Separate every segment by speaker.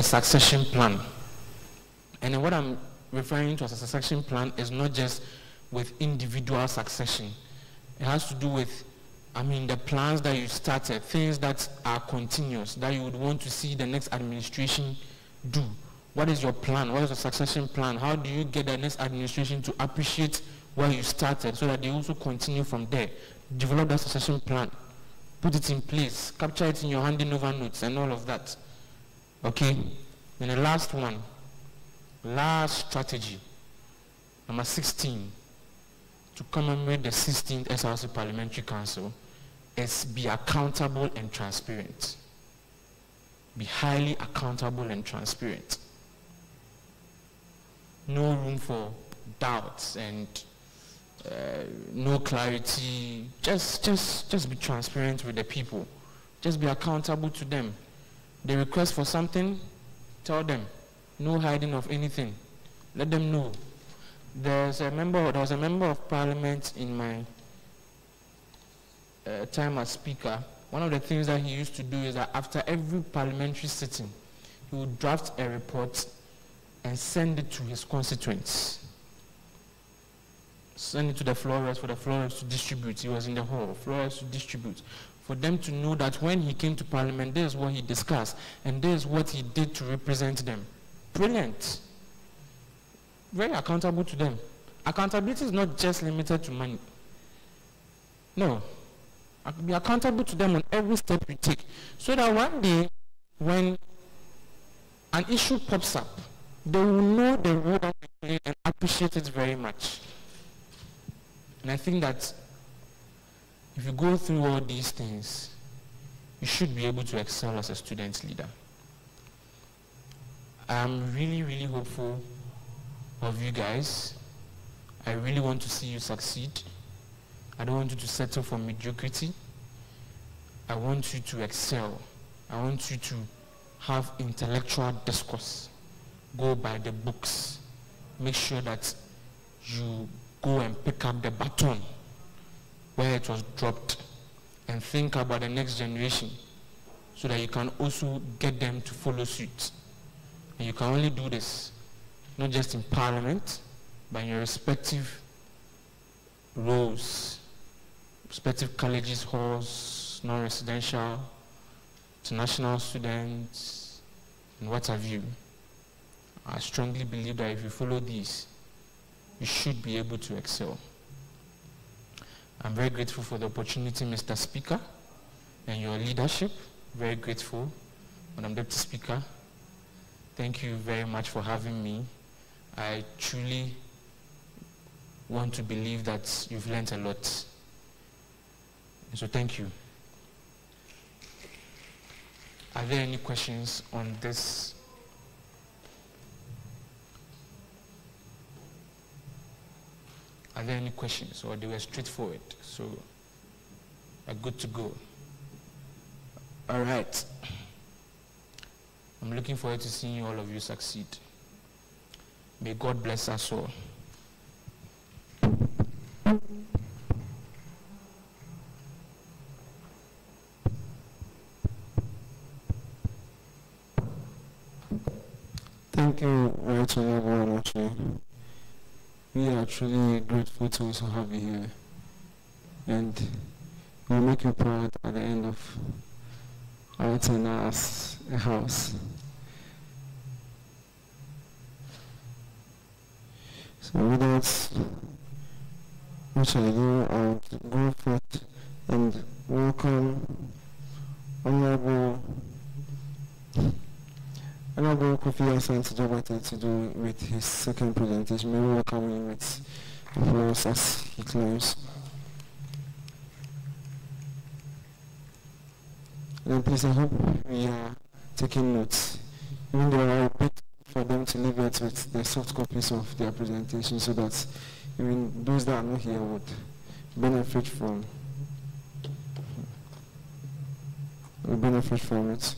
Speaker 1: a succession plan. And then what I'm referring to as a succession plan is not just with individual succession. It has to do with, the plans that you started, things that are continuous, that you would want to see the next administration do. What is your plan? What is your succession plan? How do you get the next administration to appreciate what you started so that they also continue from there? Develop that succession plan. Put it in place. Capture it in your handing over notes and all of that. Okay? And the last one, last strategy, number 16, to commemorate the 16th SRC Parliamentary Council, is be accountable and transparent. Be highly accountable and transparent. No room for doubts and no clarity. Just be transparent with the people. Just be accountable to them. They request for something, tell them. No hiding of anything. Let them know. There was a member of parliament in my time as speaker. One of the things that he used to do is that after every parliamentary sitting, he would draft a report and send it to his constituents. Send it to the florists for the florists to distribute. He was in the hall, florists to distribute. For them to know that when he came to parliament, this is what he discussed, and this is what he did to represent them. Brilliant. Very accountable to them. Accountability is not just limited to money. No. Be accountable to them on every step you take. So that one day, when an issue pops up, they will know the role that they play and appreciate it very much. And I think that if you go through all these things, you should be able to excel as a student leader. I'm really, really hopeful of you guys. I really want to see you succeed. I don't want you to settle for mediocrity. I want you to excel. I want you to have intellectual discourse. Go by the books. Make sure that you go and pick up the baton where it was dropped and think about the next generation so that you can also get them to follow suit. And you can only do this not just in parliament, but in your respective roles, respective colleges, halls, non-residential, international students, and what have you. I strongly believe that if you follow these, you should be able to excel. I'm very grateful for the opportunity, Mr. Speaker, and your leadership. Very grateful, Madam Deputy Speaker. Thank you very much for having me. I truly want to believe that you've learned a lot. So thank you. Are there any questions on this? Are there any questions, or they were straightforward? So, are good to go. All right. I'm looking forward to seeing all of you succeed. May God bless us all.
Speaker 2: Thank you, Right Honorable Actually. We are truly grateful to also have you here, and we'll make you proud at the end of our tenure as a house. So with that, actually, I'll go forth and welcome Honorable Kofi Asante Jabata to do with his second presentation. May we welcome him with applause as he claims. And please, I hope we are taking notes. Even though I beg for them to leave it with the soft copies of their presentation so that even those that are not here would benefit from it.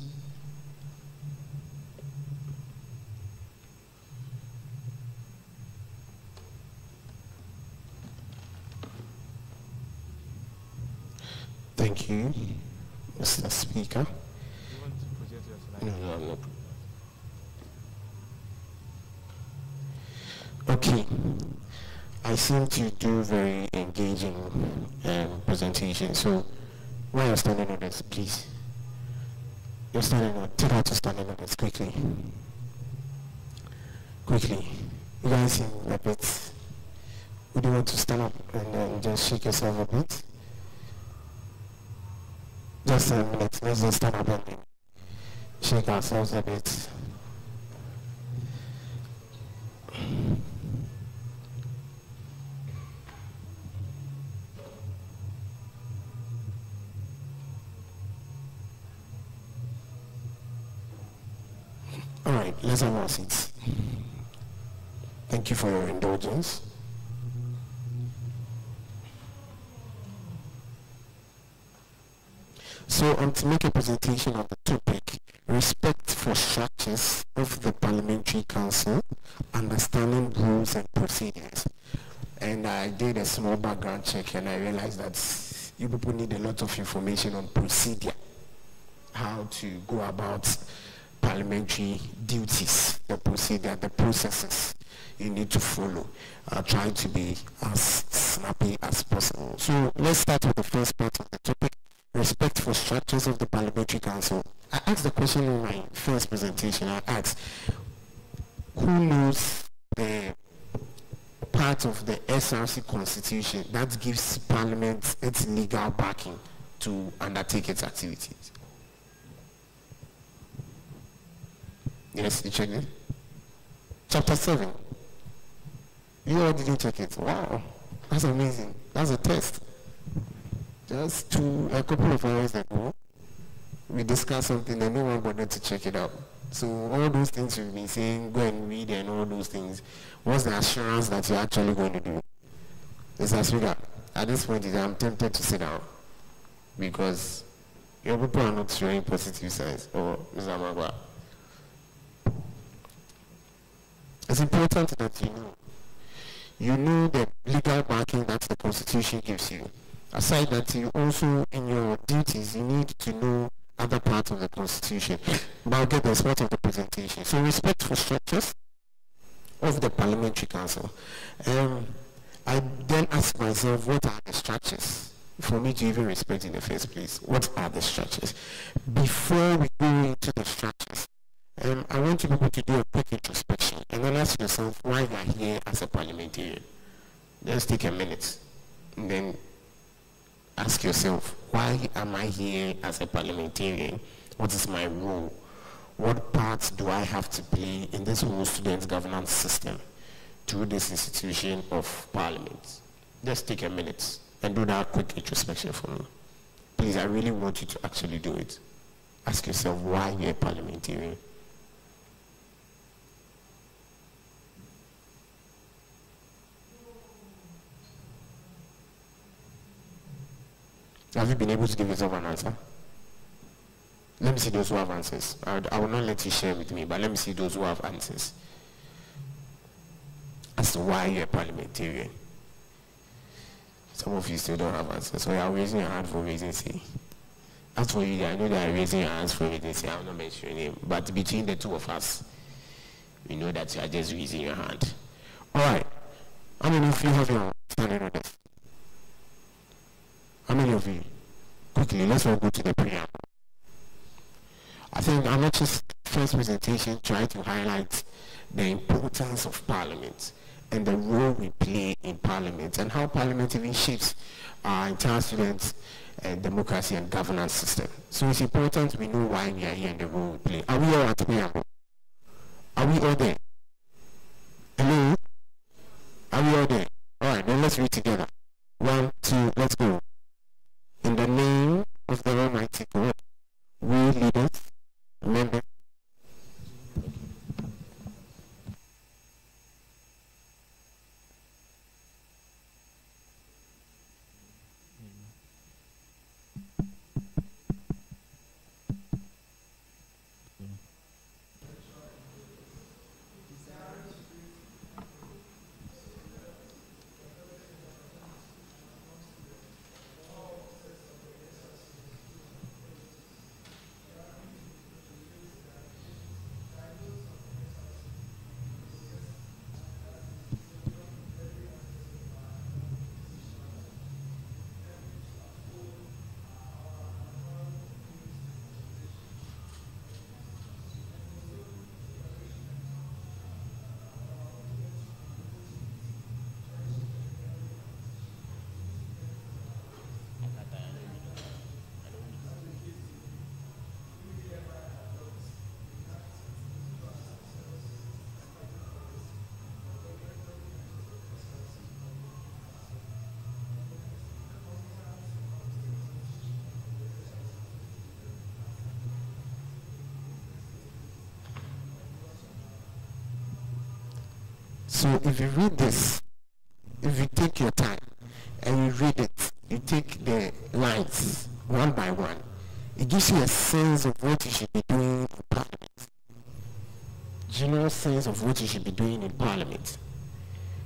Speaker 3: Thank you, Mr. Speaker. No. Okay. I seem to do very engaging presentation. So while you're standing on this, please. You're standing on. Take out to standing on this quickly. Quickly. You guys seem a bit. Would you want to stand up and then just shake yourself a bit? Just a minute. Let's just stand up and shake ourselves a bit. All right, let's have our seats. Thank you for your indulgence. So I'm to make a presentation on the topic, respect for structures of the Parliamentary Council, understanding rules and procedures. And I did a small background check and I realized that you people need a lot of information on procedure, how to go about parliamentary duties, the procedure, the processes you need to follow. Try to be as snappy as possible. So let's start with the first part of the topic, respect for structures of the Parliamentary Council. I asked the question in my first presentation. I asked, who knows the part of the SRC Constitution that gives Parliament its legal backing to undertake its activities? Yes, you checked it? Chapter 7. You all didn't check it. Wow, that's amazing. That's a test. Just a couple of hours ago, we discussed something and no one bothered to check it out. So all those things you've been saying, go and read and all those things, what's the assurance that you're actually going to do? It's as regard. At this point, I'm tempted to sit down because your people are not showing positive signs. Or Mr. Magwa. It's important that you know the legal backing that the Constitution gives you. Aside that, you also, in your duties, you need to know other parts of the Constitution. But I'll get the part of the presentation. So respect for structures of the Parliamentary Council. I then ask myself, what are the structures for me to even respect in the first place? What are the structures? Before we go into the structures, I want you people to do a quick introspection and then ask yourself why you are here as a parliamentarian. Just take a minute and then ask yourself, why am I here as a parliamentarian? What is my role? What part do I have to play in this whole student governance system through this institution of parliament? Just take a minute and do that quick introspection for me. Please, I really want you to actually do it. Ask yourself why you're a parliamentarian. Have you been able to give yourself an answer? Let me see those who have answers. I will not let you share with me, but let me see those who have answers as to why you're a parliamentarian. Some of you still don't have answers, so you are raising your hand for raising say. As for you, I know that you're raising your hands for raising say. I will not mention your name, but between the two of us, we know that you are just raising your hand. All right. How many of you have your standing on this? How many of you? Quickly, let's all go to the preamble. I think I'm not just first presentation trying to highlight the importance of Parliament and the role we play in Parliament and how Parliament even shapes our entire student democracy and governance system. So it's important we know why we are here and the role we play. Are we all at preamble? Are we all there? Hello? Are we all there? All right, then let's read together. 1, 2, let's go. In the name of the Almighty God, we leaders, members, So if you read this, if you take your time and you read it, you take the lines one by one, it gives you a sense of what you should be doing in Parliament. General sense of what you should be doing in Parliament.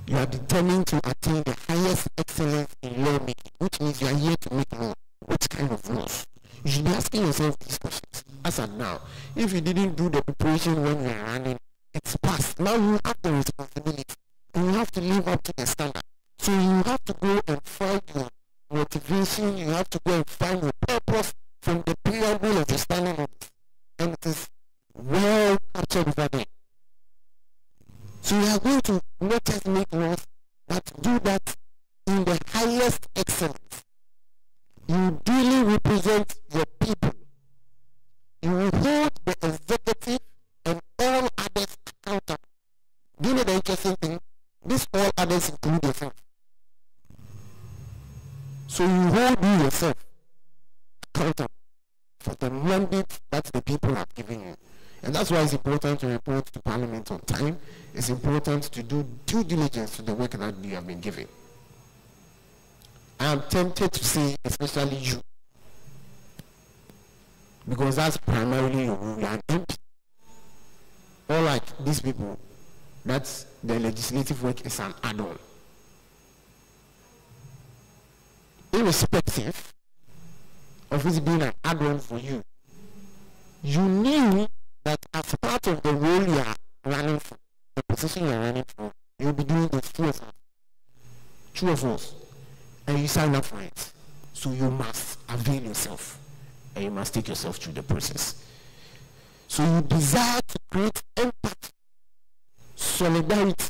Speaker 3: You are determined to attain the highest excellence in lawmaking, which means you are here to make law. What kind of laws? You should be asking yourself these questions. As of now, if you didn't do the preparation when you are running, it's past. Now you have the responsibility, and you have to live up to the standard. So you have to go and find your motivation, you have to go and find your purpose from the preamble of the standing orders. And it is well captured over there. So you are going to not just make laws, but do that in the highest excellence. You duly represent your people. You will hold the executive and all others accountable. Do you know the interesting thing? This all others include yourself. So you hold you yourself accountable for the mandate that the people have given you. And that's why it's important to report to Parliament on time. It's important to do due diligence to the work that you have been given. I am tempted to say, especially you, because that's primarily your role. You are an MP. Or like these people, that's the legislative work is an add-on. Irrespective of it being an add-on for you, you knew that as part of the role you are running for, the position you are running for, you'll be doing this true of us, and you sign up for it. So you must avail yourself, and you must take yourself through the process. So you desire to create empathy, solidarity,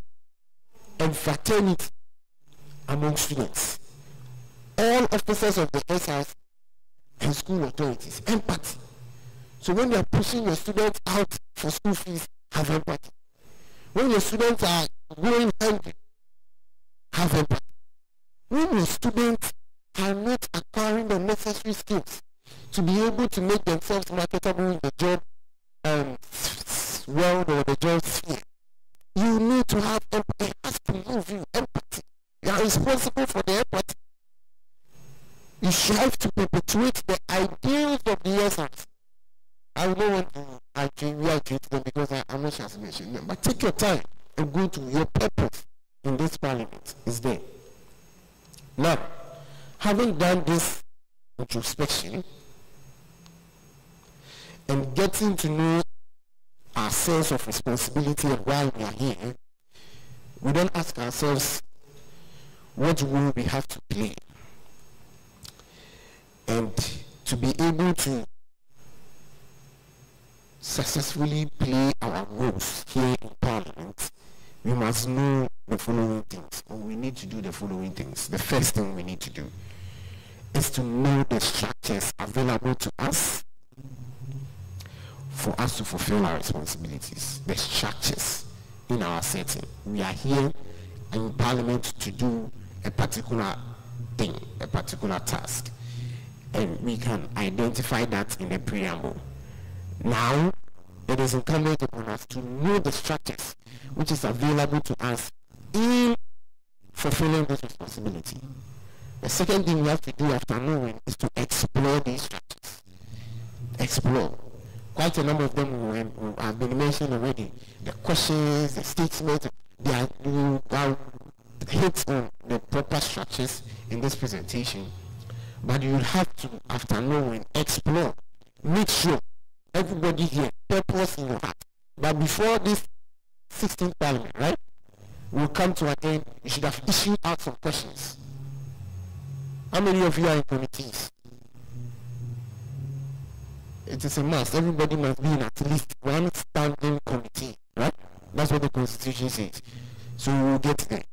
Speaker 3: and fraternity among students. All officers of the SRC and school authorities, empathy. So when you are pushing your students out for school fees, have empathy. When your students are going hungry, have empathy. When your students are not acquiring the necessary skills to be able to make themselves marketable in the job world or the job sphere, you need to have empathy. It has to move you, empathy. You are responsible for the empathy. You strive to perpetuate the ideals of the essence. I don't want to reiterate them because I'm not sure mentioned them. But take your time and go to your purpose in this Parliament. Is there. Now, having done this introspection and getting to know our sense of responsibility and why we are here, we then ask ourselves what role we have to play. And to be able to successfully play our roles here in Parliament, we must know the following things, or we need to do the following things. The first thing we need to do is to know the structures available to us for us to fulfill our responsibilities. The structures in our setting. We are here in Parliament to do a particular thing, a particular task. And we can identify that in the preamble. Now, it is incumbent upon us to know the structures which is available to us in fulfilling this responsibility. The second thing we have to do after knowing is to explore these structures. Explore. Quite a number of them have been mentioned already. The questions, the statements, they are hits on the proper structures in this presentation. But you will have to, after knowing, explore. Make sure everybody here, purpose in your heart. But before this 16th Parliament, right, will come to an end, you should have issued out some questions. How many of you are in committees? It is a must. Everybody must be in at least one standing committee, right? That's what the Constitution says. So we will get there.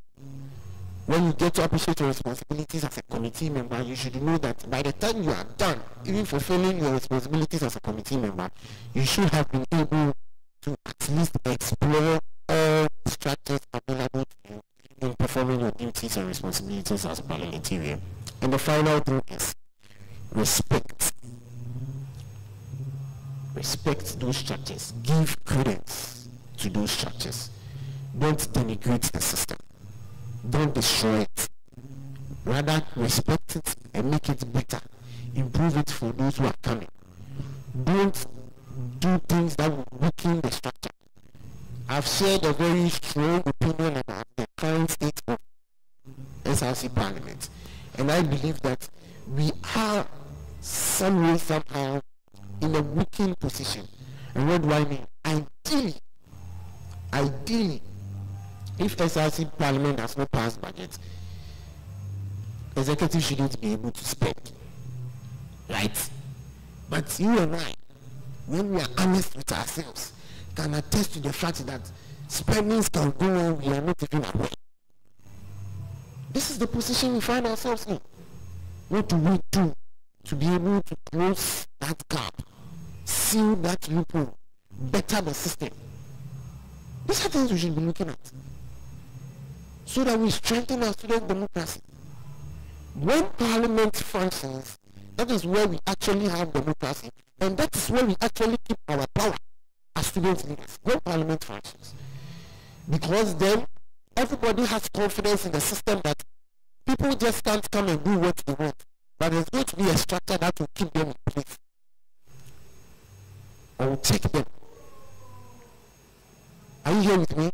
Speaker 3: When you get to appreciate your responsibilities as a committee member, you should know that by the time you are done, even fulfilling your responsibilities as a committee member, you should have been able to at least explore all structures available to you in performing your duties and responsibilities as a parliamentarian. And the final thing is respect. Respect those structures. Give credence to those structures. Don't denigrate the system. Don't destroy it. Rather, respect it and make it better. Improve it for those who are coming. Don't do things that will weaken the structure. I've shared a very strong opinion about the current state of SRC Parliament. And I believe that we are some way, somehow, in a weakened position. And what do I mean? Ideally, if SRC Parliament has not passed budget, executive shouldn't be able to spend. Right? But you and I, when we are honest with ourselves, can attest to the fact that spendings can go on, we are not even aware. This is the position we find ourselves in. What do we do to be able to close that gap, seal that loophole, better the system? These are things we should be looking at, so that we strengthen our student democracy. When Parliament functions, that is where we actually have democracy, and that is where we actually keep our power as student leaders, when Parliament functions. Because then everybody has confidence in the system that people just can't come and do what they want, but there's going to be a structure that will keep them in place or will take them. Are you here with me?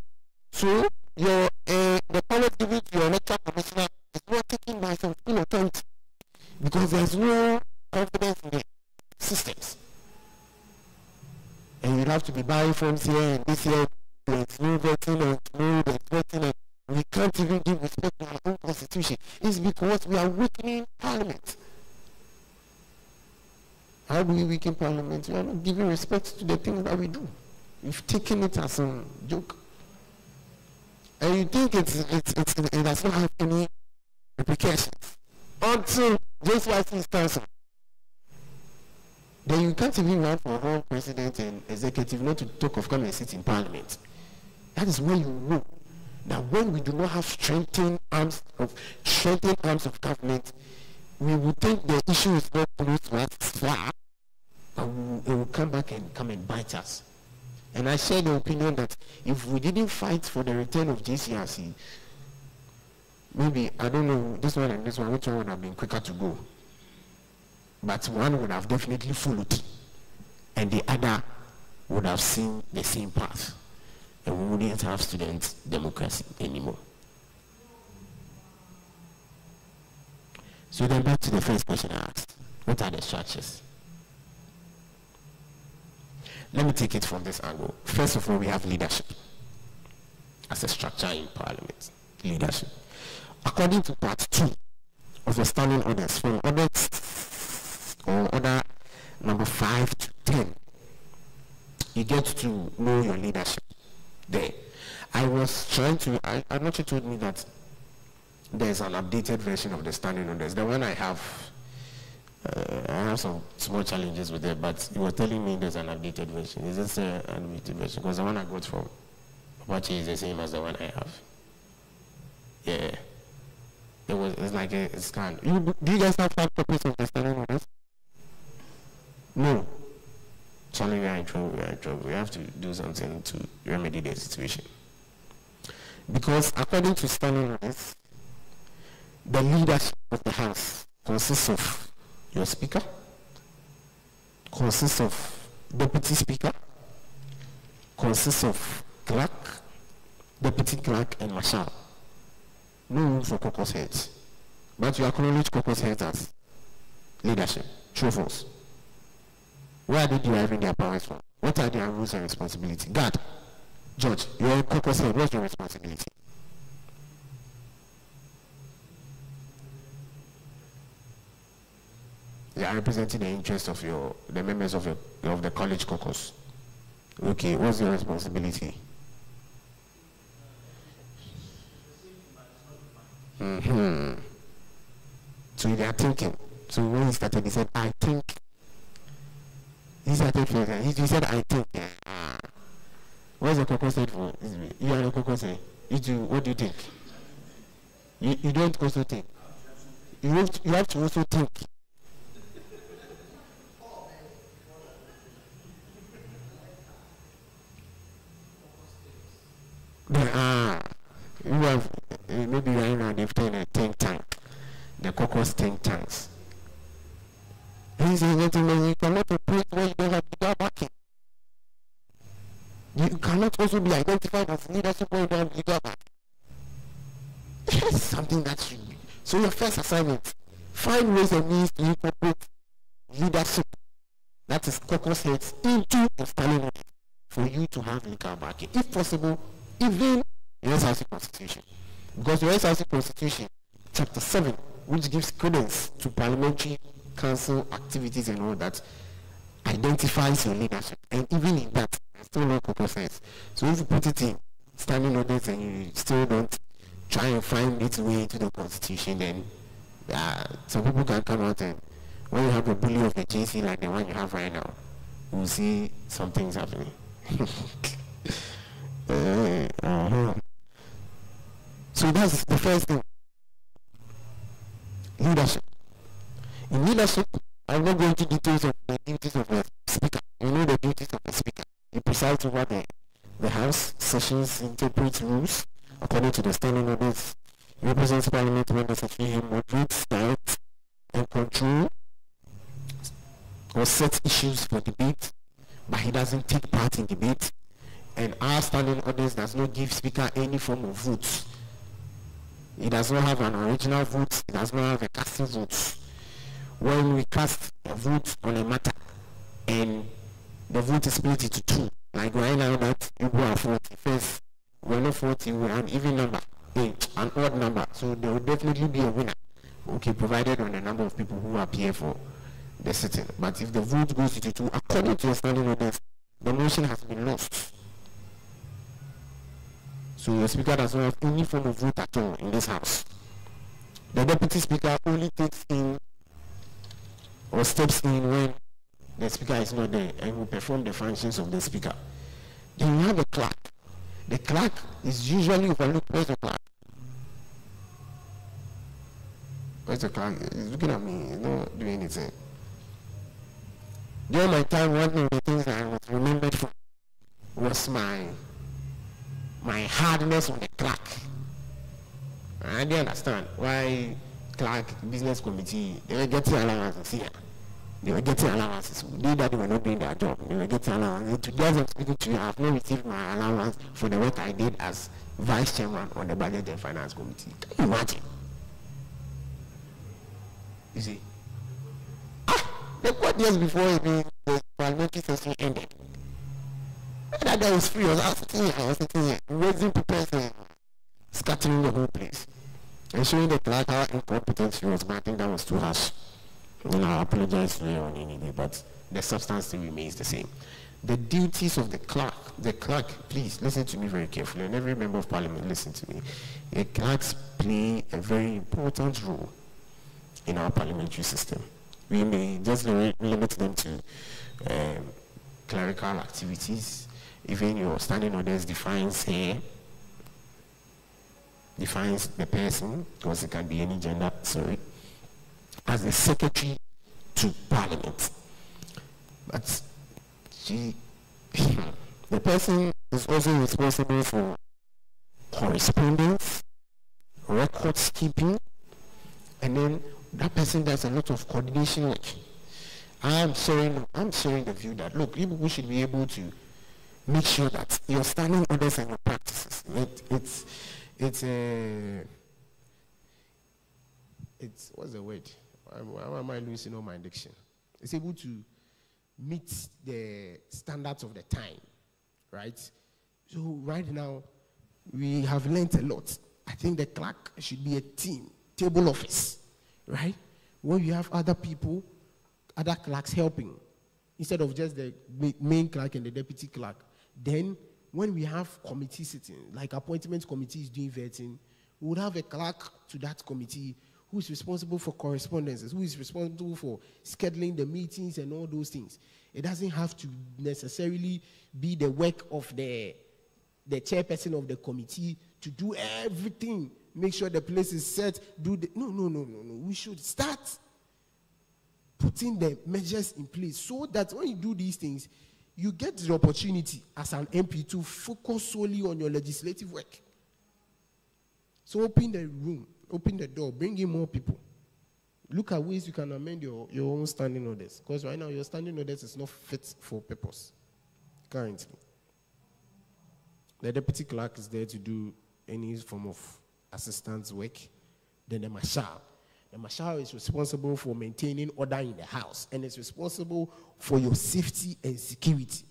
Speaker 3: So your the power given to your electoral commissioner is not taken by some full authority, because there's no confidence in the systems. And you'd have to be buying forms here and this year, there's no voting and no there's voting, and we can't even give respect to our own constitution. It's because we are weakening Parliament. How do we weaken Parliament? We are not giving respect to the things that we do. We've taken it as a joke. And you think it does not have any implications until JCIC stands up. Then you can't even run for a whole president and executive, not to talk of coming and sit in Parliament. That is when you know that when we do not have strengthened arms of government, we will think the issue is not close to us far, but it will come back and come and bite us. And I share the opinion that if we didn't fight for the return of JCRC, maybe, I don't know, this one and this one, which one would have been quicker to go? But one would have definitely followed, and the other would have seen the same path, and we wouldn't have student democracy anymore. So then back to the first question I asked. What are the structures? Let me take it from this angle. First of all, we have leadership as a structure in Parliament. Leadership. According to part 2 of the standing orders, from order number 5 to 10, you get to know your leadership there. I was trying to, Anoche told me that there's an updated version of the standing orders. The one I have some small challenges with it, but you were telling me there's an updated version. Is this an updated version? Because the one I got from Apache is the same as the one I have. Yeah. It's like a scan. Do you guys have 5 copies of the standing orders? No. Sorry, we are in trouble. We have to do something to remedy the situation. Because according to standing orders, the leadership of the House consists of your Speaker, consists of Deputy Speaker, consists of Clerk, Deputy Clerk, and Marshal. No room for caucus heads. But you acknowledge caucus heads as leadership. True or false? Where are they deriving their powers from? What are their rules and responsibilities? God, George, you're a caucus head. What's your responsibility? You are representing the interests of the members of the college caucus. Okay, what's your responsibility? So they are thinking. So when he started, he said, I think. He started first. He said, I think. What's the caucus head for? You are the caucus head. What do you think? You don't also think. You have to also think. cause think tanks. Ladies and gentlemen, you cannot operate when you don't have legal backing. You cannot also be identified as leadership when you don't have legal backing. That's something that should be. So your first assignment, find ways and means to incorporate leadership, that is caucus heads, into the standing order for you to have legal backing. If possible, even the SRC Constitution. Because the SRC Constitution, Chapter 7, which gives credence to parliamentary council activities and all that, identifies your leadership. And even in that, there's still no caucus heads. So if you put it in standing orders and you still don't try and find its way into the Constitution, then some people can come out, and when you have a bully of a JC like the one you have right now, we'll see some things happening. So that's the first thing. Leadership. In leadership, I'm not going to details of the duties of the speaker. You know the duties of the speaker. He presides over the House sessions, interprets rules according to the standing orders, represents Parliament when necessary, he moderates, directs, and control or sets issues for debate, but he doesn't take part in debate. And our standing orders does not give speaker any form of votes. He does not have an original vote. He does not have a casting vote. When we cast a vote on a matter and the vote is split into two, like right now that you go 40 first, we're not 40, we're an even number, an odd number, so there will definitely be a winner. Okay, provided on the number of people who appear for the sitting. But if the vote goes into two, according to the standing orders, the motion has been lost. So the speaker does not have any form of vote at all in this house. The deputy speaker only takes in or steps in when the speaker is not there and will perform the functions of the speaker. Then you have a clerk. The clerk is usually overlooked. Where's the clerk? Where's the clerk? He's looking at me. He's not doing anything. During my time, one of the things that I was remembered for was my hardness on the clerk. I didn't understand why clerk, business committee, they were getting allowances here. They were getting allowances. They that they were not doing their job. They were getting allowances. Today as I'm speaking to you, I have not received my allowance for the work I did as vice chairman on the budget and finance committee. Can you imagine? You see? The 4 years before the parliamentary session ended, that guy was free. I was sitting here, raising papers and scattering the whole place. And showing the clerk how incompetent she was, but I think that was too harsh. And I apologize to her on any day, but the substance still remains the same. The duties of the clerk, please listen to me very carefully, and every member of parliament listen to me. The clerks play a very important role in our parliamentary system. We may just limit them to clerical activities. Even your standing orders defines the person, because it can be any gender, as the secretary to parliament. But the person is also responsible for correspondence, records keeping, and then that person does a lot of coordination work. I'm sharing the view that, look, people should be able to make sure that your standing orders and your practices, it's what's the word? Why am I losing all my diction? It's able to meet the standards of the time, right? So right now, we have learned a lot. I think the clerk should be a table office, right? Where you have other people, other clerks helping, instead of just the main clerk and the deputy clerk. Then, when we have committee sitting, like appointments committee is doing vetting, we would have a clerk to that committee who is responsible for correspondences, who is responsible for scheduling the meetings and all those things. It doesn't have to necessarily be the work of the chairperson of the committee to do everything, make sure the place is set, no. We should start putting the measures in place so that when you do these things, you get the opportunity as an MP to focus solely on your legislative work. So open the room, open the door, bring in more people. look at ways you can amend your own standing orders. Because right now your standing orders is not fit for purpose currently. The deputy clerk is there to do any form of assistance work. Then the marshal. The marshal is responsible for maintaining order in the house and is responsible for your safety and security.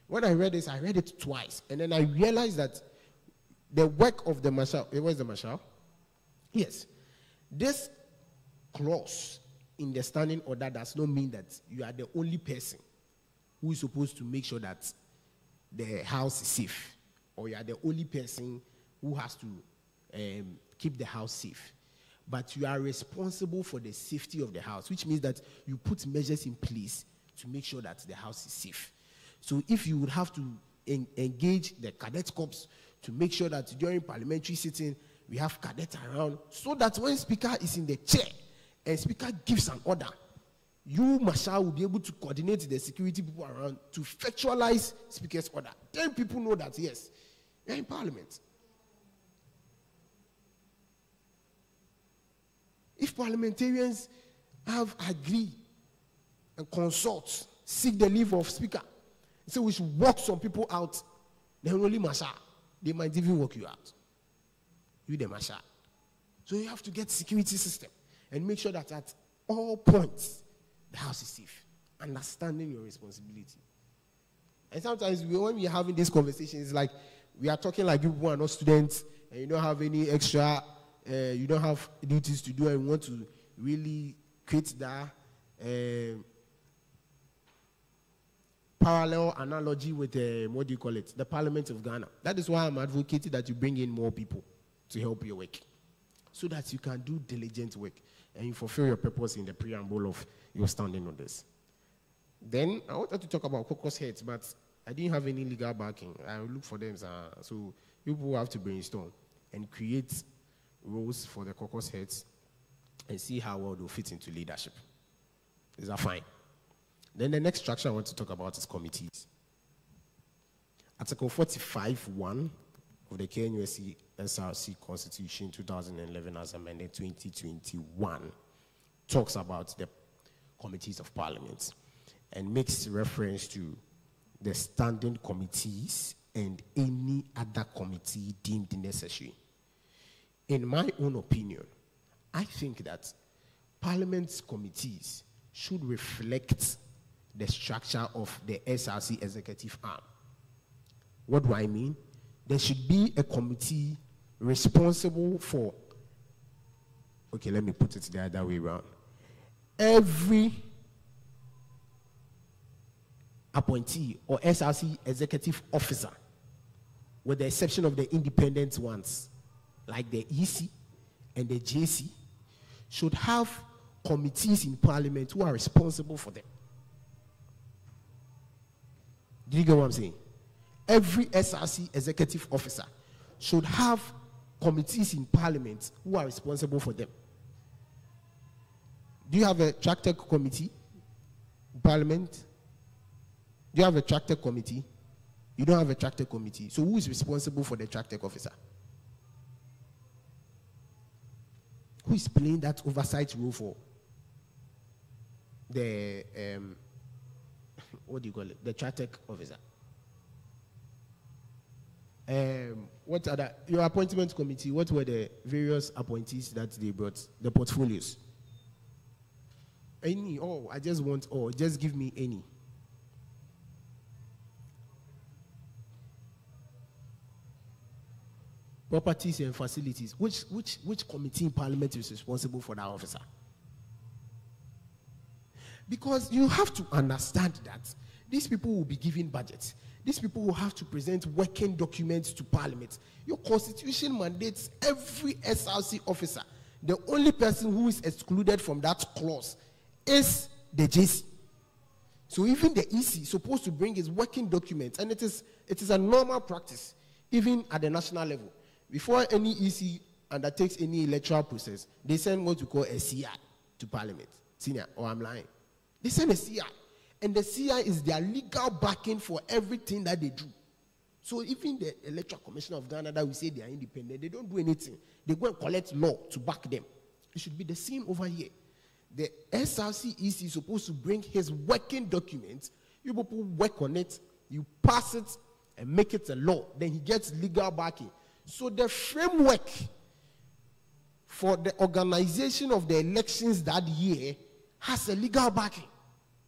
Speaker 3: When I read this, I read it twice. And then I realized that the work of the marshal, where's the marshal? Yes. This clause in the standing order does not mean that you are the only person who is supposed to make sure that the house is safe, or you are the only person who has to keep the house safe. But you are responsible for the safety of the house, which means that you put measures in place to make sure that the house is safe. So if you would have to engage the cadet corps to make sure that during parliamentary sitting, we have cadets around, so that when speaker is in the chair and speaker gives an order, you, marshal, will be able to coordinate the security people around to factualize speaker's order. Then people know that, yes, we are in parliament. If parliamentarians have agreed and consult, seek the leave of speaker, say we should walk some people out, then only marshal, they might even walk you out. You the marshal. So you have to get security system and make sure that at all points the house is safe. Understanding your responsibility. And sometimes when we are having this conversation, it's like we are talking like people who are not students and you don't have any extra, you don't have duties to do, and you want to really create that parallel analogy with what do you call it? The Parliament of Ghana. That is why I'm advocating that you bring in more people to help your work, so that you can do diligent work and you fulfill your purpose in the preamble of your standing orders. Then I wanted to talk about caucus heads, but I didn't have any legal backing. I will look for them, so people have to brainstorm and create roles for the caucus heads and see how well they'll fit into leadership. Is that fine? Then the next structure I want to talk about is committees. Article 45(1) of the KNUST Src Constitution 2011 as amended 2021 talks about the committees of parliament and makes reference to the standing committees and any other committee deemed necessary. In my own opinion, I think that Parliament's committees should reflect the structure of the SRC executive arm. What do I mean? There should be a committee responsible for, okay, let me put it the other way around. Every appointee or SRC executive officer, with the exception of the independent ones, like the EC and the JC, should have committees in Parliament who are responsible for them. Do you get what I'm saying? Every SRC executive officer should have committees in Parliament who are responsible for them. Do you have a track tech committee in Parliament? Do you have a track tech committee? You don't have a track tech committee. So who is responsible for the track tech officer? Who is playing that oversight role for the, what do you call it? The track tech officer. What are your appointment committee? What were the various appointees that they brought? The portfolios. Any? Oh, I just want. Oh, just give me any. Properties and facilities. Which committee in Parliament is responsible for that officer? Because you have to understand that these people will be given budgets. These people will have to present working documents to Parliament. Your constitution mandates every SRC officer. The only person who is excluded from that clause is the JC. So even the EC is supposed to bring his working documents, and it is a normal practice, even at the national level. Before any EC undertakes any electoral process, they send what we call a CI to Parliament. Senior, or I'm lying. They send a CI. And the CI is their legal backing for everything that they do. So even the Electoral Commission of Ghana that we say they are independent, they don't do anything. They go and collect law to back them. It should be the same over here.
Speaker 4: the SRC EC is supposed to bring his working document. You people work on it, you pass it, and make it a law. Then he gets legal backing. So the framework for the organization of the elections that year has a legal backing.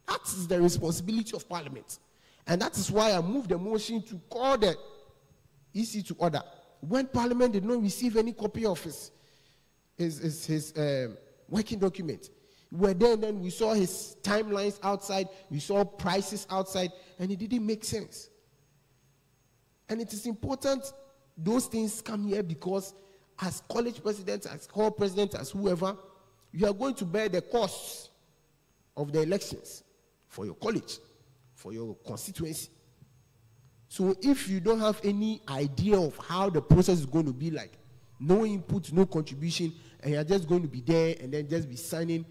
Speaker 4: That is the responsibility of Parliament. And that is why I moved the motion to call the EC to order. When Parliament did not receive any copy of his working document, we were there, and then we saw his timelines outside, we saw prices outside, and it didn't make sense. And it is important those things come here, because as college president, as hall president, as whoever, you are going to bear the costs of the elections for your college, for your constituency. So if you don't have any idea of how the process is going to be like, no input, no contribution, and you're just going to be there and then just be signing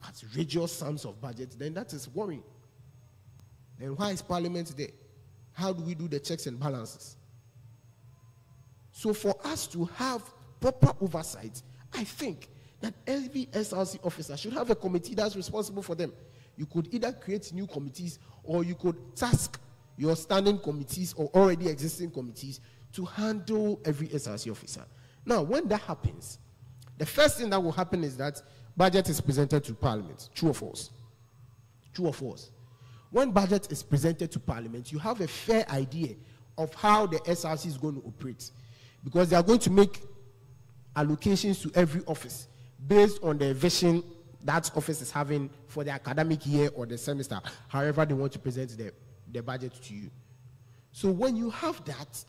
Speaker 4: outrageous sums of budget, then that is worrying. Then why is Parliament there? How do we do the checks and balances? So for us to have proper oversight, I think that every SRC officer should have a committee that's responsible for them. You could either create new committees, or you could task your standing committees or already existing committees to handle every SRC officer. Now, when that happens, the first thing that will happen is that budget is presented to Parliament. True or false? True or false? When budget is presented to Parliament, you have a fair idea of how the SRC is going to operate, because they are going to make allocations to every office based on the vision that office is having for the academic year or the semester, however they want to present the budget to you. So when you have that,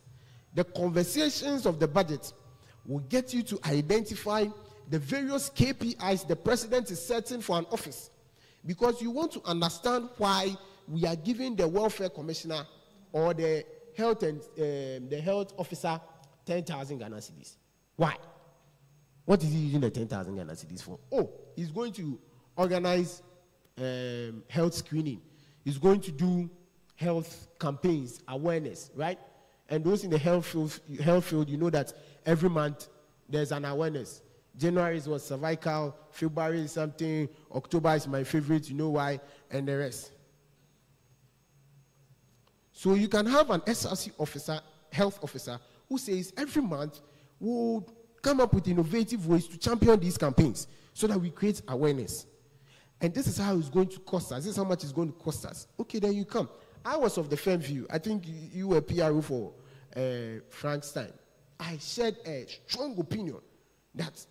Speaker 4: the conversations of the budget will get you to identify the various KPIs the president is setting for an office, because you want to understand why we are giving the welfare commissioner or the health and the health officer 10,000 Ghana cedis. Why? What is he using the 10,000 Ghana cedis for? Oh, he's going to organize health screening. He's going to do health campaigns, awareness, right? And those in the health field, you know that every month there's an awareness. January is what, cervical, February is something, October is my favorite, you know why, and the rest. So you can have an SRC officer, health officer, who says every month we'll come up with innovative ways to champion these campaigns so that we create awareness. And this is how it's going to cost us. This is how much it's going to cost us. Okay, then you come. I was of the firm view. I think you were PRO for Frank's time. I shared a strong opinion that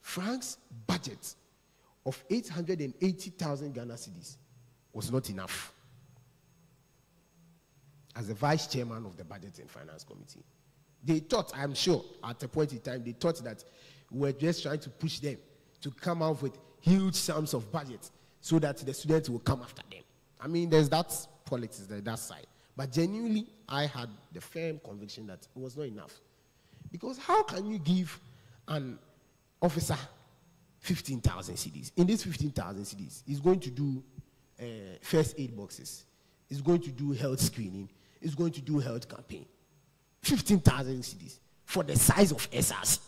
Speaker 4: Frank's budget of 880,000 Ghana cedis was not enough. As the vice chairman of the Budget and Finance Committee, they thought, I'm sure, at a point in time, they thought that we were just trying to push them to come out with huge sums of budget so that the students will come after them. I mean, there's that politics, there's that side. But genuinely, I had the firm conviction that it was not enough. Because how can you give an officer 15,000 cedis? In these 15,000 cedis, he's going to do first aid boxes. He's going to do health screening. He's going to do health campaign. 15,000 cedis for the size of SRC.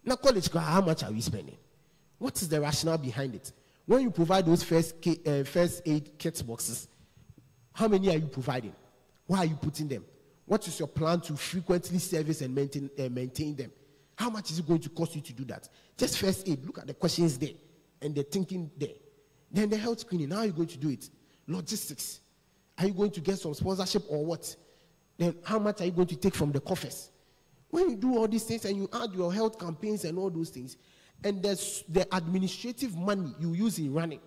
Speaker 4: Now, college, how much are we spending? What is the rationale behind it? When you provide those first aid kit boxes, how many are you providing? Why are you putting them? What is your plan to frequently service and maintain them? How much is it going to cost you to do that? Just first aid, look at the questions there and the thinking there. Then the health screening, how are you going to do it? Logistics. Are you going to get some sponsorship or what? Then how much are you going to take from the coffers? When you do all these things and you add your health campaigns and all those things, and there's the administrative money you use in running,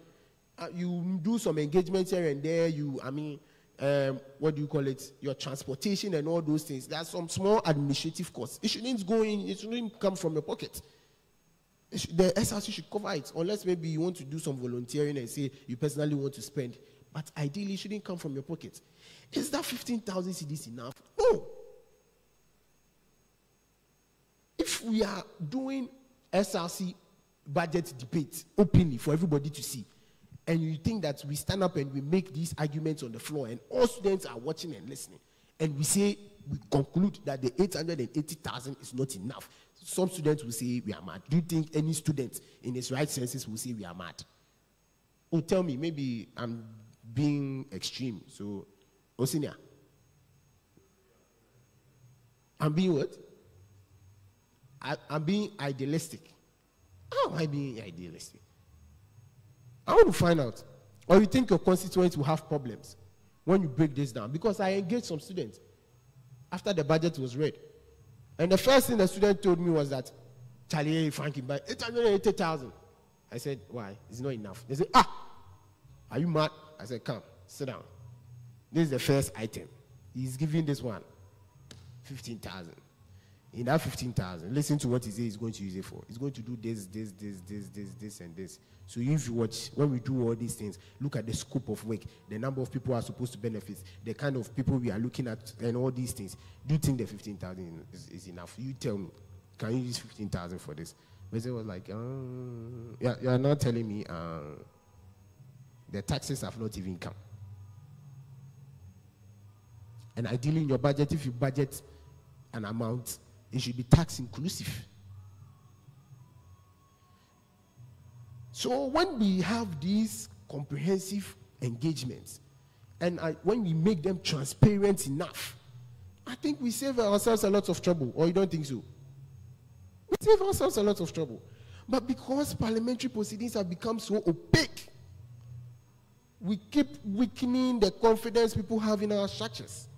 Speaker 4: you do some engagements here and there, what do you call it? Your transportation and all those things. There are some small administrative costs. It shouldn't come from your pocket. The SRC should cover it, unless maybe you want to do some volunteering and say you personally want to spend. But ideally, it shouldn't come from your pocket. Is that 15,000 cedis enough? No. If we are doing SRC budget debate openly for everybody to see, and you think that we stand up and we make these arguments on the floor and all students are watching and listening, and we conclude that the 880,000 is not enough, some students will say we are mad. Do you think any student in his right senses will say we are mad? Oh, tell me, maybe I'm being extreme. So, Osinia, I'm being what? I'm being idealistic. How am I being idealistic? I want to find out. Or you think your constituents will have problems when you break this down? Because I engaged some students after the budget was read. And the first thing the student told me was that, Charlie, Frankie, buy 880,000. I said, why? It's not enough. They said, are you mad? I said, come, sit down. This is the first item. He's giving this one 15,000. In that 15,000, listen to what he says he's going to use it for. He's going to do this, and this. So if you watch, when we do all these things, look at the scope of work, the number of people who are supposed to benefit, the kind of people we are looking at, and all these things. Do you think the 15,000 is enough? You tell me. Can you use 15,000 for this? But they was like, you are not telling me the taxes have not even come. And ideally in your budget, if you budget an amount, it should be tax inclusive. So when we have these comprehensive engagements, and when we make them transparent enough, I think we save ourselves a lot of trouble. Or you don't think so? We save ourselves a lot of trouble. But because parliamentary proceedings have become so opaque, we keep weakening the confidence people have in our structures.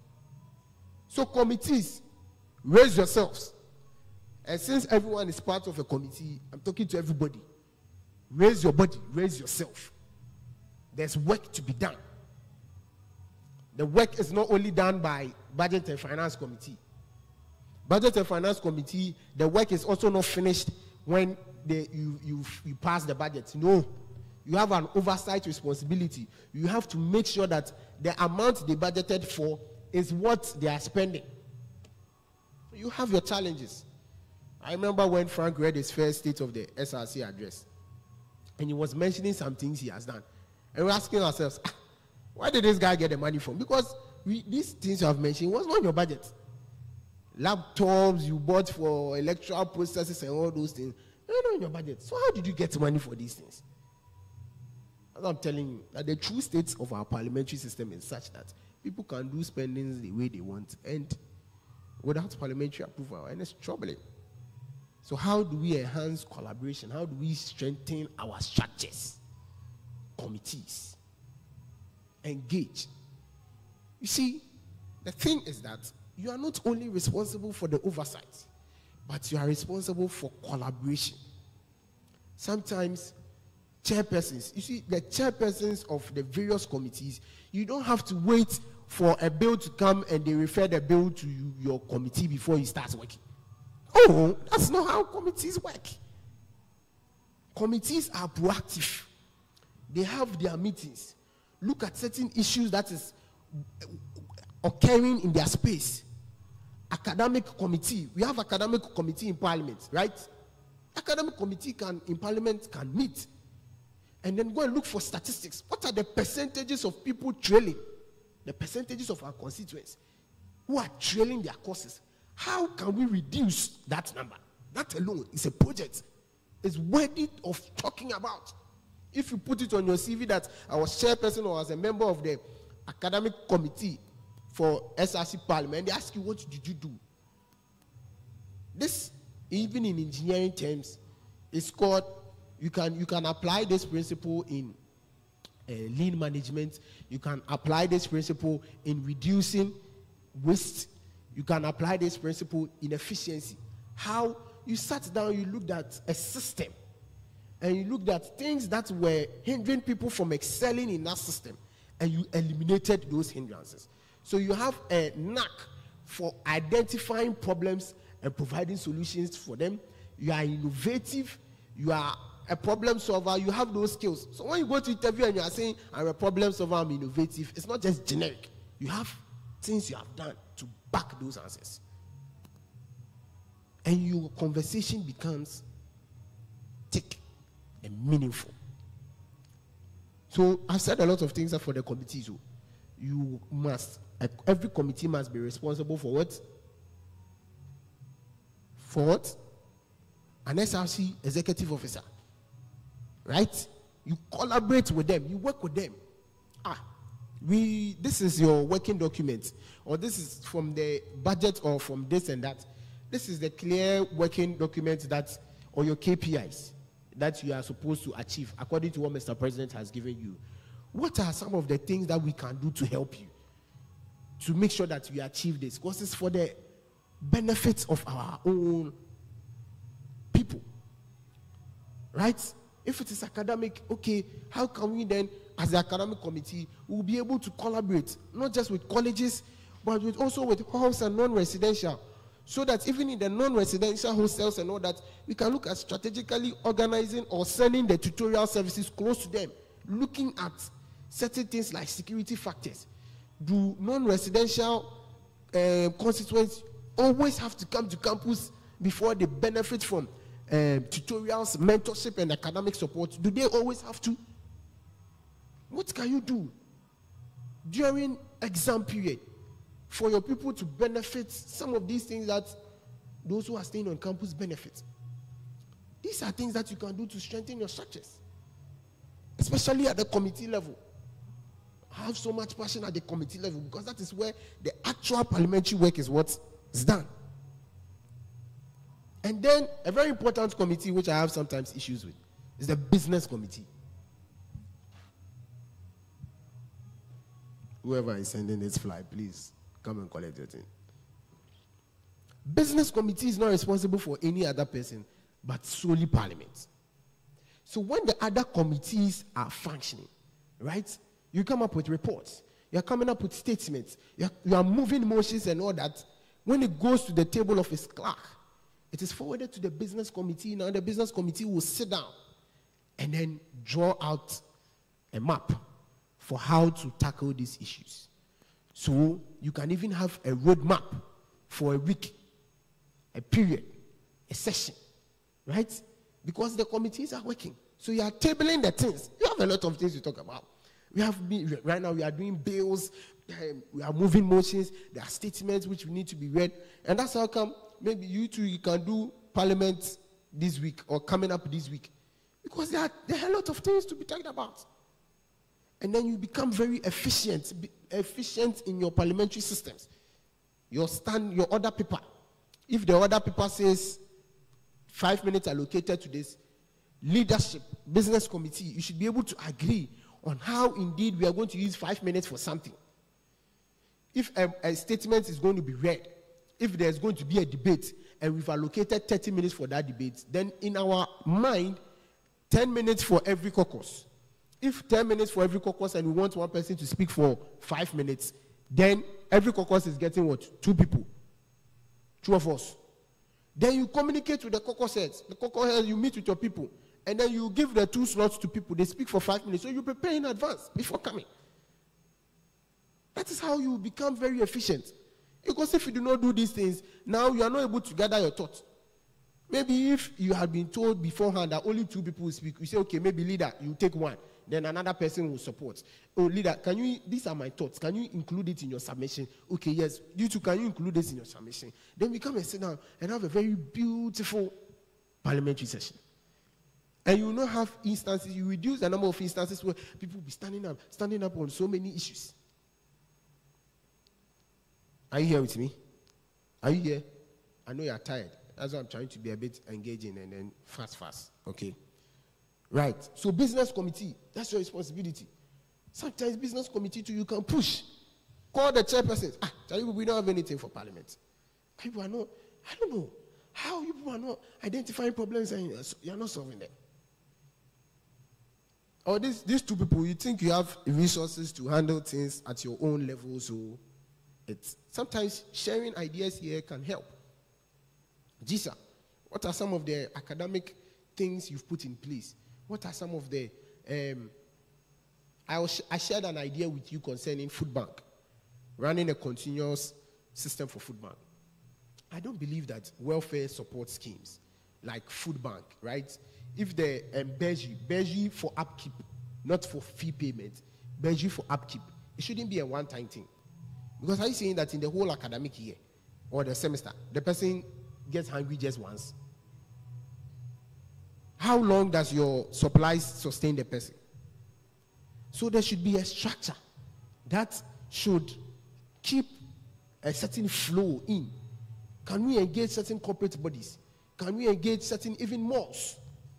Speaker 4: So committees, raise yourselves. And since everyone is part of a committee, I'm talking to everybody. Raise your body, raise yourself. There's work to be done. The work is not only done by Budget and Finance Committee. Budget and Finance Committee, the work is also not finished when you pass the budget. No. You have an oversight responsibility. You have to make sure that the amount they budgeted for is what they are spending. You have your challenges. I remember when Frank read his first State of the SRC address, and he was mentioning some things he has done. And we're asking ourselves, where did this guy get the money from? Because these things you have mentioned was not in your budget. Laptops you bought for electoral processes and all those things, they're not in your budget. So how did you get money for these things? As I'm telling you, that the true state of our parliamentary system is such that people can do spendings the way they want and without parliamentary approval, and it's troubling. So how do we enhance collaboration? How do we strengthen our structures, committees, engage? You see, the thing is that you are not only responsible for the oversight, but you are responsible for collaboration. Sometimes chairpersons, you see, the chairpersons of the various committees, you don't have to wait for a bill to come and they refer the bill to your committee before you start working. Oh, that's not how committees work. Committees are proactive. They have their meetings. Look at certain issues that is occurring in their space. Academic committee. We have academic committee in parliament, right? Academic committee in parliament can meet and then go and look for statistics. What are the percentages of people trailing? The percentages of our constituents who are trailing their courses. How can we reduce that number? That alone is a project. It's worthy of talking about. If you put it on your CV that I was chairperson or as a member of the academic committee for SRC Parliament, they ask you, what did you do? This, even in engineering terms, is called, you can apply this principle in lean management. You can apply this principle in reducing waste. You can apply this principle in efficiency. How you sat down, you looked at a system, and you looked at things that were hindering people from excelling in that system, and you eliminated those hindrances. So you have a knack for identifying problems and providing solutions for them. You are innovative. You are a problem solver. You have those skills. So when you go to interview and you are saying, I'm a problem solver, I'm innovative, it's not just generic. You have things you have done to back those answers. And your conversation becomes thick and meaningful. So I've said a lot of things for the committee. So you must, every committee must be responsible for what? For what? An SRC executive officer. Right? You collaborate with them. You work with them. This is your working document, or this is from the budget, or from this and that. This is the clear working document that, or your KPIs that you are supposed to achieve according to what Mr. President has given you. What are some of the things that we can do to help you to make sure that we achieve this? Because it's for the benefit of our own people, right? If it is academic, okay, how can we then, as the academic committee, we'll be able to collaborate, not just with colleges, but also with halls and non-residential, so that even in the non-residential hostels and all that, we can look at strategically organizing or sending the tutorial services close to them, looking at certain things like security factors. Do non-residential constituents always have to come to campus before they benefit from tutorials, mentorship, and academic support? Do they always have to? What can you do during exam period for your people to benefit some of these things that those who are staying on campus benefit? These are things that you can do to strengthen your structures, especially at the committee level. I have so much passion at the committee level because that is where the actual parliamentary work is what is done. And then a very important committee which I have sometimes issues with is the business committee. Whoever is sending this fly, please come and collect your thing. Business committee is not responsible for any other person but solely Parliament. So when the other committees are functioning, right, you come up with reports, you're coming up with statements, you are moving motions and all that. When it goes to the table of his clerk, it is forwarded to the business committee. Now the business committee will sit down and then draw out a map for how to tackle these issues. So you can even have a roadmap for a week, a period, a session, right? Because the committees are working. So you are tabling the things. You have a lot of things to talk about. Right now we are doing bills, we are moving motions, there are statements which need to be read. And that's how come maybe you can do Parliament this week or coming up this week. Because there are a lot of things to be talked about. And then you become very efficient in your parliamentary systems. Your order paper. If the order paper says 5 minutes allocated to this, leadership, business committee, you should be able to agree on how indeed we are going to use 5 minutes for something. If a statement is going to be read, if there's going to be a debate, and we've allocated 30 minutes for that debate, then in our mind, 10 minutes for every caucus. If 10 minutes for every caucus and we want one person to speak for 5 minutes, then every caucus is getting what? 2 people. 2 of us. Then you communicate with the caucus heads. The caucus heads, you meet with your people. And then you give the 2 slots to people. They speak for 5 minutes. So you prepare in advance before coming. That is how you become very efficient. Because if you do not do these things, now you are not able to gather your thoughts. Maybe if you had been told beforehand that only 2 people will speak, you say, okay, maybe leader, you take 1. Then another person will support. Oh, leader, these are my thoughts. Can you include it in your submission? Okay, yes. You too, can you include this in your submission? Then we come and sit down and have a very beautiful parliamentary session. And you will not have instances, you reduce the number of instances where people will be standing up on so many issues. Are you here with me? Are you here? I know you are tired. That's why I'm trying to be a bit engaging and then fast. Okay. Right. So business committee, that's your responsibility. Sometimes business committee too, you can push. Call the chairperson. We don't have anything for Parliament. People are not, I don't know, how you people are not identifying problems and you're not solving them. Or these 2 people, you think you have resources to handle things at your own level, so sometimes sharing ideas here can help. Gisa, what are some of the academic things you've put in place? What are some of the... I shared an idea with you concerning food bank, running a continuous system for food bank. I don't believe that welfare support schemes like food bank, right? If the Beji for upkeep, not for fee payment, Beji for upkeep, it shouldn't be a one-time thing. Because are you saying that in the whole academic year or the semester, the person gets hungry just once? How long does your supplies sustain the person? So there should be a structure that should keep a certain flow in. Can we engage certain corporate bodies? Can we engage certain even malls,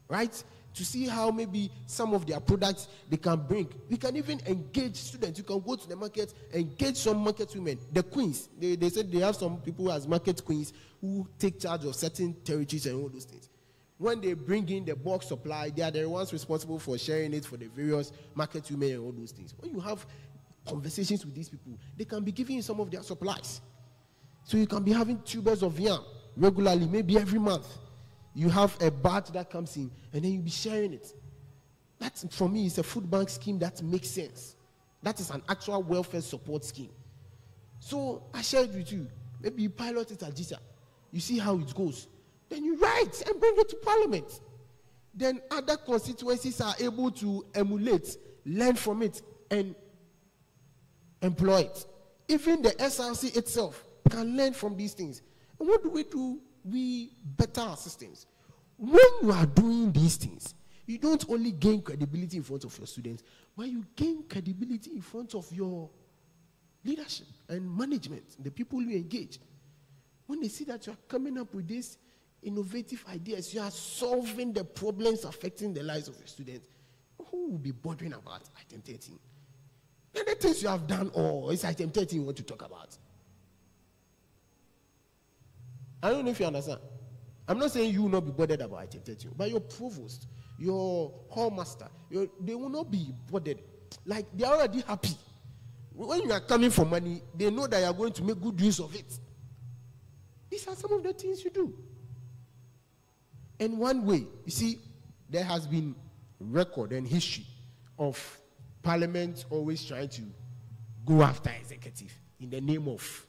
Speaker 4: right? To see how maybe some of their products they can bring. We can even engage students. You can go to the market, engage some market women, the queens. They said they have some people as market queens who take charge of certain territories and all those things. When they bring in the bulk supply, they are the ones responsible for sharing it for the various market women and all those things. When you have conversations with these people, they can be giving you some of their supplies. So you can be having tubers of yam regularly, maybe every month. You have a batch that comes in, and then you'll be sharing it. That, for me, is a food bank scheme that makes sense. That is an actual welfare support scheme. So I share it with you. Maybe you pilot it at GISA. You see how it goes. Then you write and bring it to Parliament. Then other constituencies are able to emulate, learn from it, and employ it. Even the SRC itself can learn from these things. And what do? We better our systems. When you are doing these things, you don't only gain credibility in front of your students, but you gain credibility in front of your leadership and management, the people you engage. When they see that you are coming up with these innovative ideas, you are solving the problems affecting the lives of your students, who will be bothering about item 13? And the things you have done, or it's item 13 you want to talk about. I don't know if you understand. I'm not saying you will not be bothered about item 13, but your provost, your hall master, they will not be bothered. Like, they are already happy. When you are coming for money, they know that you are going to make good use of it. These are some of the things you do. And one way, you see, there has been record and history of Parliament always trying to go after executive in the name of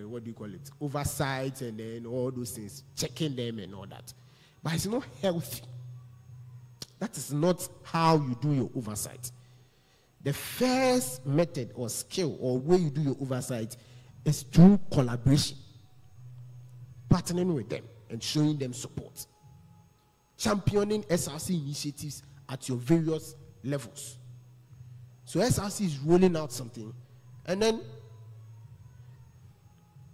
Speaker 4: what do you call it? Oversight, and then all those things, checking them and all that. But it's not healthy. That is not how you do your oversight. The first method or skill or way you do your oversight is through collaboration, partnering with them and showing them support, championing SRC initiatives at your various levels. So SRC is rolling out something, and then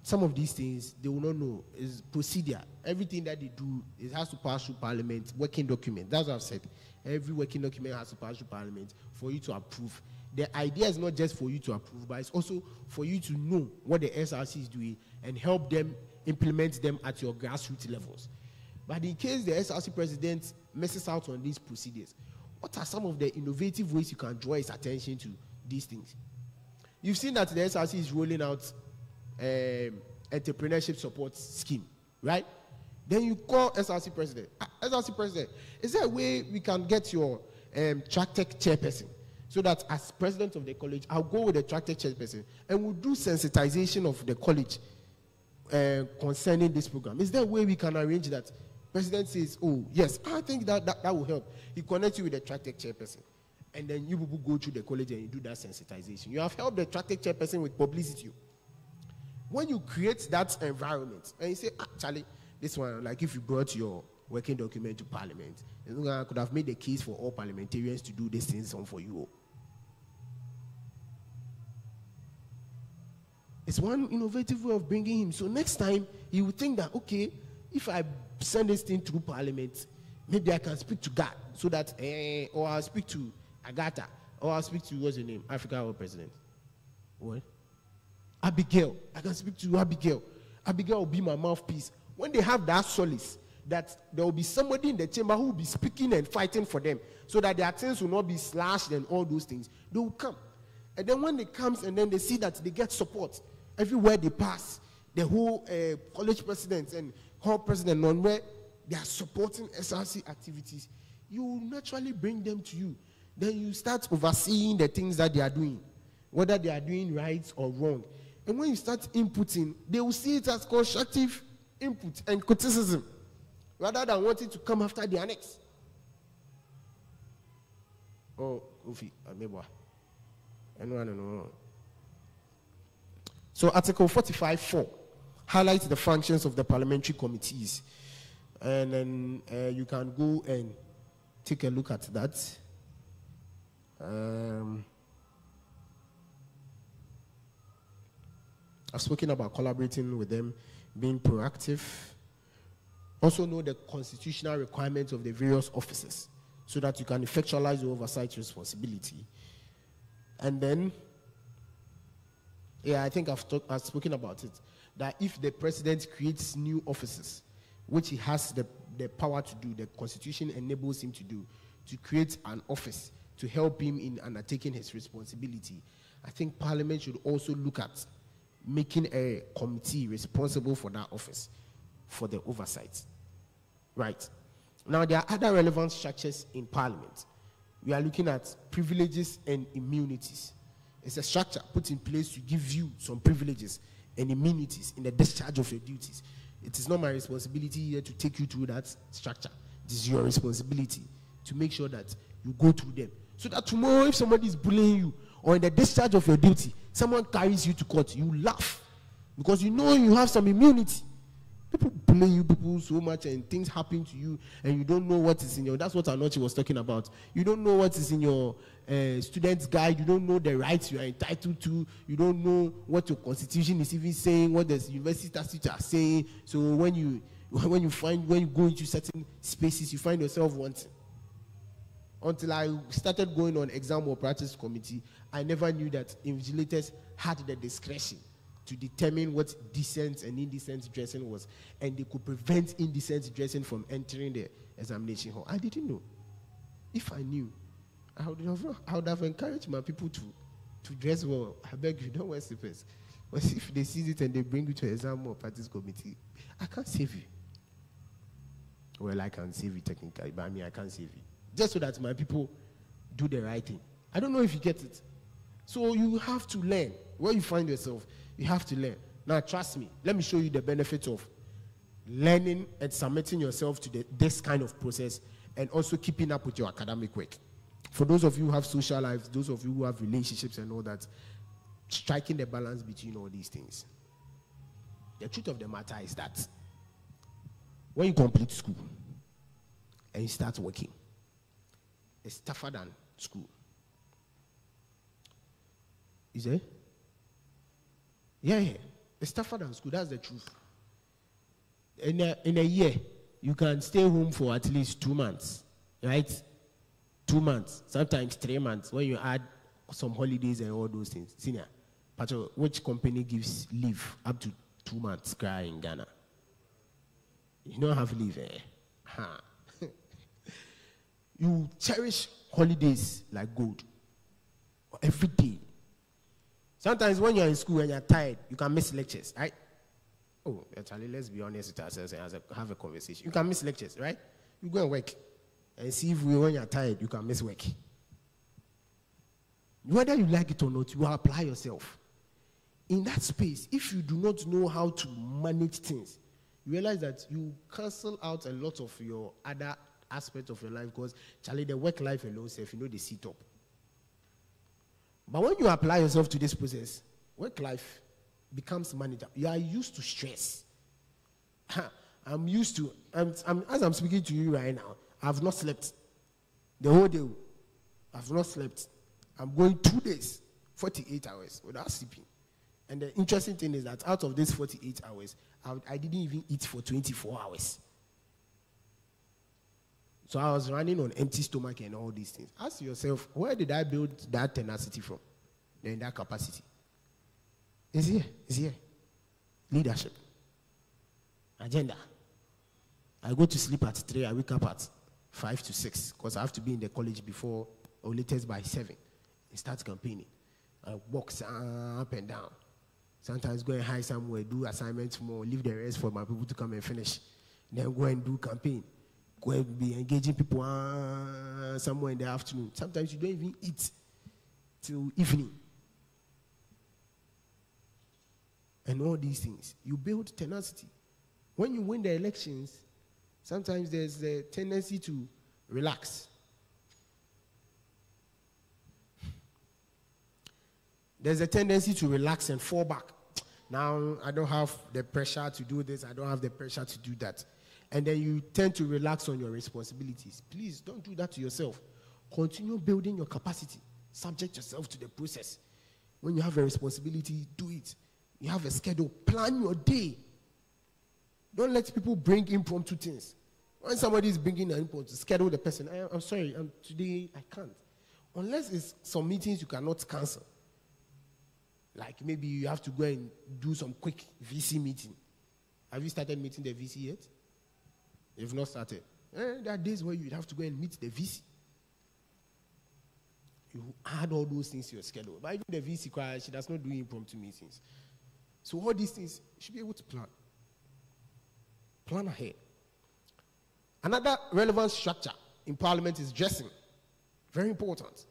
Speaker 4: some of these things they will not know is procedure. Everything that they do, it has to pass through Parliament, working document. That's what I've said. Every working document has to pass through Parliament for you to approve. The idea is not just for you to approve, but it's also for you to know what the SRC is doing and help them implement them at your grassroots levels. But in case the SRC president messes out on these procedures, what are some of the innovative ways you can draw his attention to these things? You've seen that the SRC is rolling out entrepreneurship support scheme, right? Then you call SRC president. SRC president, is there a way we can get your track tech chairperson, so that as president of the college, I'll go with the track tech chairperson and we'll do sensitization of the college concerning this program? Is there a way we can arrange that? President says, oh, yes, I think that will help. He connects you with the track tech chairperson. And then you people go through the college and you do that sensitization. You have helped the track tech chairperson with publicity. When you create that environment and you say, Charlie, this one, like if you brought your working document to Parliament, I could have made the case for all parliamentarians to do these things on for you. It's one innovative way of bringing him. So next time, he will think that, okay, if I send this thing through Parliament, maybe I can speak to God, so that, or I'll speak to Agatha, or I'll speak to, what's your name, Africa World President? What? Abigail. I can speak to Abigail. Abigail will be my mouthpiece. When they have that solace, that there will be somebody in the chamber who will be speaking and fighting for them, so that their things will not be slashed and all those things, they will come. And then when they come and then they see that they get support everywhere they pass, the whole college presidents and hall president on where they are supporting SRC activities, you will naturally bring them to you. Then you start overseeing the things that they are doing, whether they are doing right or wrong. And when you start inputting, they will see it as constructive input and criticism, rather than wanting to come after the annex. Oh, Ufi, Ameba. No. So Article 45(4) highlights the functions of the parliamentary committees. And then you can go and take a look at that. I've spoken about collaborating with them, being proactive. Also know the constitutional requirements of the various offices so that you can effectualize the oversight responsibility. And then, I think I've spoken about it, that if the president creates new offices, which he has the power to do, the constitution enables him to do, to create an office to help him in undertaking his responsibility, I think Parliament should also look at making a committee responsible for that office, for the oversight. Right. Now, there are other relevant structures in Parliament. We are looking at privileges and immunities. It's a structure put in place to give you some privileges and immunities in the discharge of your duties. It is not my responsibility here to take you through that structure. It is your responsibility to make sure that you go through them. So that tomorrow, if somebody is bullying you, or in the discharge of your duty, someone carries you to court, you laugh. Because you know you have some immunity. People blame you people so much and things happen to you and you don't know what is in your, that's what Anochi was talking about. You don't know what is in your student's guide. You don't know the rights you are entitled to. You don't know what your constitution is even saying, what the university statutes are saying. So when you go into certain spaces, you find yourself wanting. Until I started going on exam or practice committee, I never knew that invigilators had the discretion to determine what decent and indecent dressing was, and they could prevent indecent dressing from entering the examination hall. I didn't know. If I knew, I would have encouraged my people to dress well. I beg you, don't wear slippers. But if they see it and they bring you to exam or practice committee, I can't save you. Well, I can save you technically, but I mean, I can't save you. Just so that my people do the right thing. I don't know if you get it. So you have to learn. Where you find yourself, you have to learn. Now, trust me. Let me show you the benefits of learning and submitting yourself to this kind of process and also keeping up with your academic work. For those of you who have social lives, those of you who have relationships and all that, striking the balance between all these things. The truth of the matter is that when you complete school and you start working, it's tougher than school. Is it? Yeah. It's tougher than school. That's the truth. In a year, you can stay home for at least 2 months, right? 2 months, sometimes 3 months, when you add some holidays and all those things. Senior, Pacho, which company gives leave up to 2 months in Ghana? You don't have leave, eh? Huh. You cherish holidays like gold. Every day. Sometimes when you're in school and you're tired, you can miss lectures, right? Oh, actually, let's be honest with ourselves and have a conversation. You can miss lectures, right? You go and work and see if when you're tired, you can miss work. Whether you like it or not, you will apply yourself. In that space, if you do not know how to manage things, you realize that you cancel out a lot of your other aspect of your life because, Charlie, the work life alone, self, you know, they sit up. But when you apply yourself to this process, work life becomes manageable. You are used to stress. I'm used to, as I'm speaking to you right now, I've not slept the whole day. I've not slept. I'm going 2 days, 48 hours without sleeping. And the interesting thing is that out of these 48 hours, I didn't even eat for 24 hours. So I was running on empty stomach and all these things. Ask yourself, where did I build that tenacity from? Then that capacity. It's here. Leadership. Agenda. I go to sleep at 3, I wake up at 5 to 6, because I have to be in the college before, or latest by 7, and start campaigning. I walk up and down. Sometimes go and hide somewhere, do assignments more, leave the rest for my people to come and finish. Then go and do campaign. Go and be engaging people somewhere in the afternoon. Sometimes you don't even eat till evening. And all these things. You build tenacity. When you win the elections, sometimes there's a tendency to relax. There's a tendency to relax and fall back. Now, I don't have the pressure to do this. I don't have the pressure to do that. And then you tend to relax on your responsibilities. Please don't do that to yourself. Continue building your capacity. Subject yourself to the process. When you have a responsibility, do it. You have a schedule, plan your day. Don't let people bring impromptu things. When somebody is bringing an impromptu, schedule the person. I'm sorry, today I can't. Unless it's some meetings you cannot cancel. Like maybe you have to go and do some quick VC meeting. Have you started meeting the VC yet? You've not started. There are days where you have to go and meet the VC. You add all those things to your schedule. But even the VC, she does not do impromptu meetings. So all these things, you should be able to plan. Plan ahead. Another relevant structure in Parliament is dressing. Very important.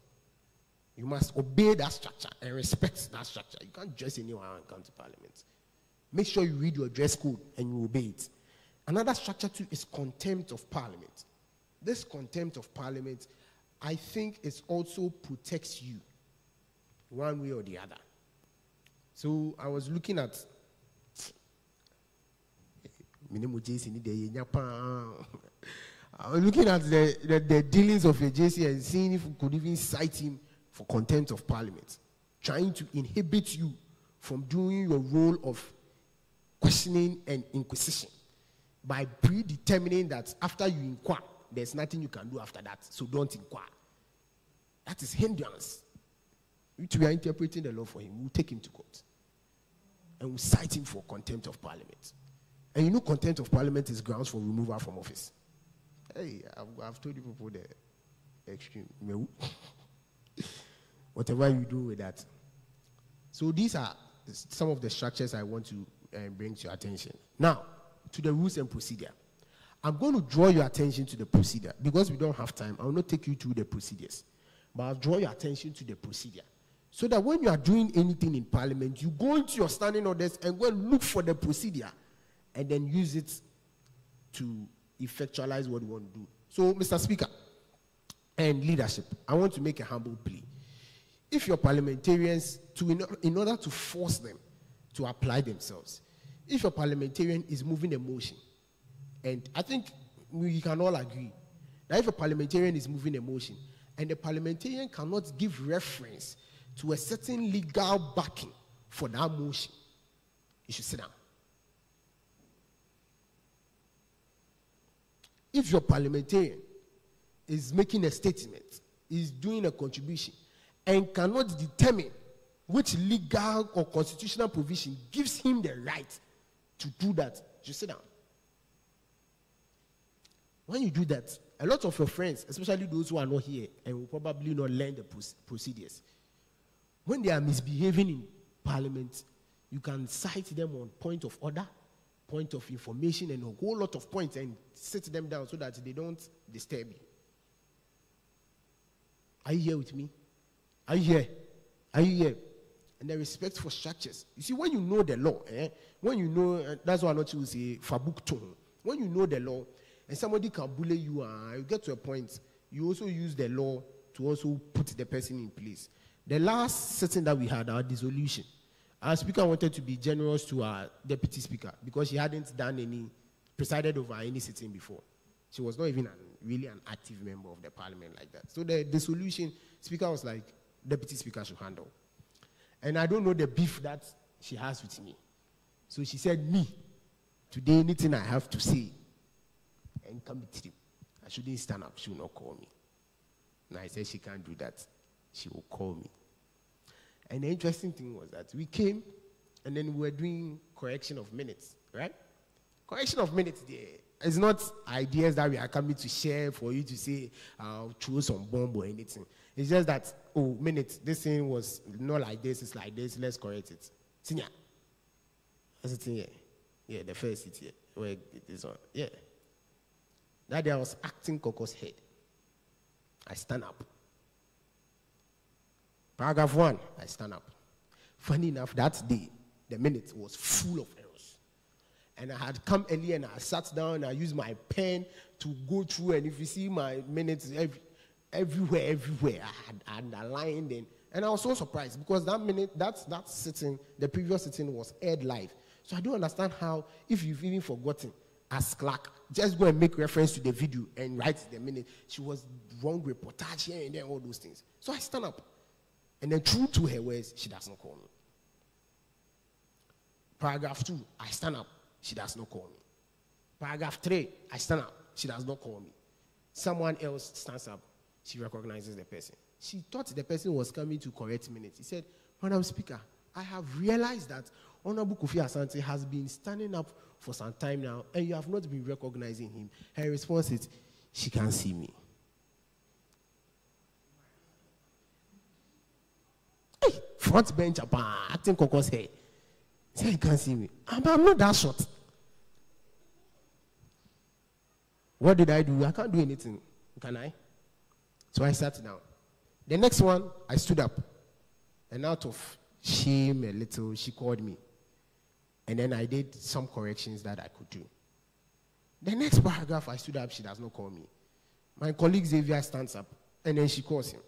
Speaker 4: You must obey that structure and respect that structure. You can't dress anyone and come to Parliament. Make sure you read your dress code and you obey it. Another structure too is contempt of Parliament. This contempt of Parliament, I think, it also protects you one way or the other. So I was looking at the dealings of a JC and seeing if we could even cite him for contempt of Parliament, trying to inhibit you from doing your role of questioning and inquisition by predetermining that after you inquire, there's nothing you can do after that, so don't inquire. That is hindrance. Which we are interpreting the law for him. We'll take him to court. And we'll cite him for contempt of Parliament. And you know contempt of Parliament is grounds for removal from office. Hey, I've told you people the extreme. Whatever you do with that. So these are some of the structures I want to bring to your attention. Now, to the rules and procedure. I'm going to draw your attention to the procedure. Because we don't have time, I will not take you through the procedures. But I'll draw your attention to the procedure. So that when you are doing anything in Parliament, you go into your standing orders and go and look for the procedure and then use it to effectualize what you want to do. So, Mr. Speaker and leadership, I want to make a humble plea. If your parliamentarians, in order to force them to apply themselves, if your parliamentarian is moving a motion, and I think we can all agree that if a parliamentarian is moving a motion and the parliamentarian cannot give reference to a certain legal backing for that motion, you should sit down. If your parliamentarian is making a statement, is doing a contribution, and cannot determine which legal or constitutional provision gives him the right to do that, you sit down. When you do that, a lot of your friends, especially those who are not here and will probably not learn the procedures, when they are misbehaving in Parliament, you can cite them on point of order, point of information, and a whole lot of points and sit them down so that they don't disturb you. Are you here with me? Are you here? Are you here? And the respect for structures. You see, when you know the law, when you know, that's why I not you say, fabuk tone. When you know the law, and somebody can bully you, you get to a point, you also use the law to also put the person in place. The last sitting that we had, our dissolution, our speaker wanted to be generous to our deputy speaker because she hadn't presided over any sitting before. She was not even really an active member of the parliament like that. So the dissolution, speaker was like, deputy speaker should handle. And I don't know the beef that she has with me. So she said, me, today anything I have to say, and come with you. I shouldn't stand up, she will not call me. And I said she can't do that. She will call me. And the interesting thing was that we came, and then we were doing correction of minutes, right? Correction of minutes there. It's not ideas that we are coming to share for you to say, throw some bomb or anything. It's just that, oh, minutes, this thing was not like this, it's like this, let's correct it. Senior. What's it in here? Yeah, the first seat here. Where it is on. Yeah. That day I was acting Coco's head. I stand up. Paragraph 1, I stand up. Funny enough, that day, the minute was full of errors. And I had come earlier and I sat down and I used my pen to go through, and if you see my minutes everywhere, I had underlined them. And I was so surprised because that minute, that sitting, the previous sitting was aired live. So I don't understand how, if you've even forgotten, as clerk, just go and make reference to the video and write the minute. She was wrong reportage here and there, all those things. So I stand up. And then true to her words, she does not call me. Paragraph 2, I stand up, she does not call me. Paragraph 3, I stand up, she does not call me. Someone else stands up, she recognizes the person. She thought the person was coming to correct minutes. He said, Madam Speaker, I have realized that Honorable Kofi Asante has been standing up for some time now, and you have not been recognizing him. Her response is, she can't see me. Hey, front bench, acting Coco's hair. Say, you can't see me. I'm not that short. What did I do? I can't do anything. Can I? So I sat down. The next one, I stood up. And out of shame a little, she called me. And then I did some corrections that I could do. The next paragraph, I stood up, she does not call me. My colleague Xavier stands up, and then she calls him.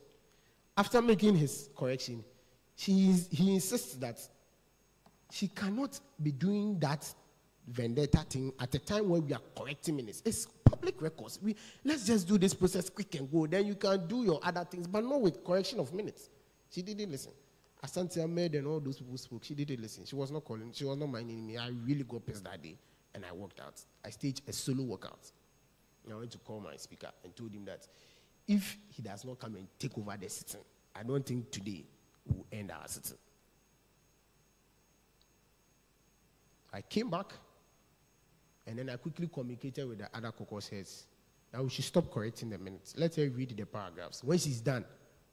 Speaker 4: After making his correction, he insists that she cannot be doing that vendetta thing at a time where we are correcting minutes. It's public records. Let's just do this process quick and go. Then you can do your other things, but not with correction of minutes. She didn't listen. Asante Ahmed and all those people spoke. She didn't listen. She was not calling. She was not minding me. I really got pissed that day, and I walked out. I staged a solo workout. I went to call my speaker and told him that if he does not come and take over the sitting, I don't think today we'll end our sitting. I came back, and then I quickly communicated with the other caucus heads that we should stop correcting the minutes. Let her read the paragraphs. When she's done,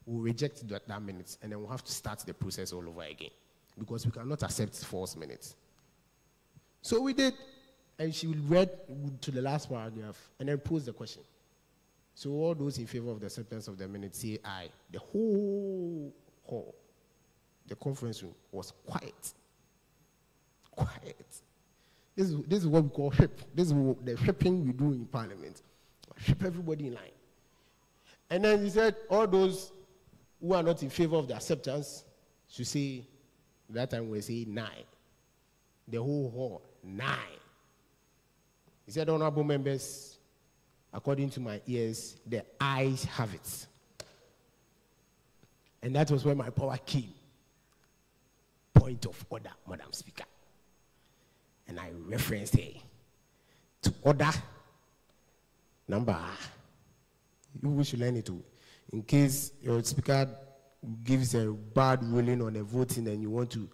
Speaker 4: we'll reject that minutes, and then we'll have to start the process all over again, because we cannot accept false minutes. So we did, and she read to the last paragraph, and then posed the question. So all those in favor of the acceptance of the minutes say aye. The whole hall, the conference room, was quiet. Quiet. This is what we call whip. This is the whipping we do in Parliament. Whip everybody in line. And then he said, all those who are not in favor of the acceptance should say, that time we say 9. The whole hall, 9. He said, honorable members, according to my ears, the ayes have it. And that was where my power came. Point of order, Madam Speaker. And I referenced her to order number. You should learn it too. In case your speaker gives a bad ruling on the voting and you want to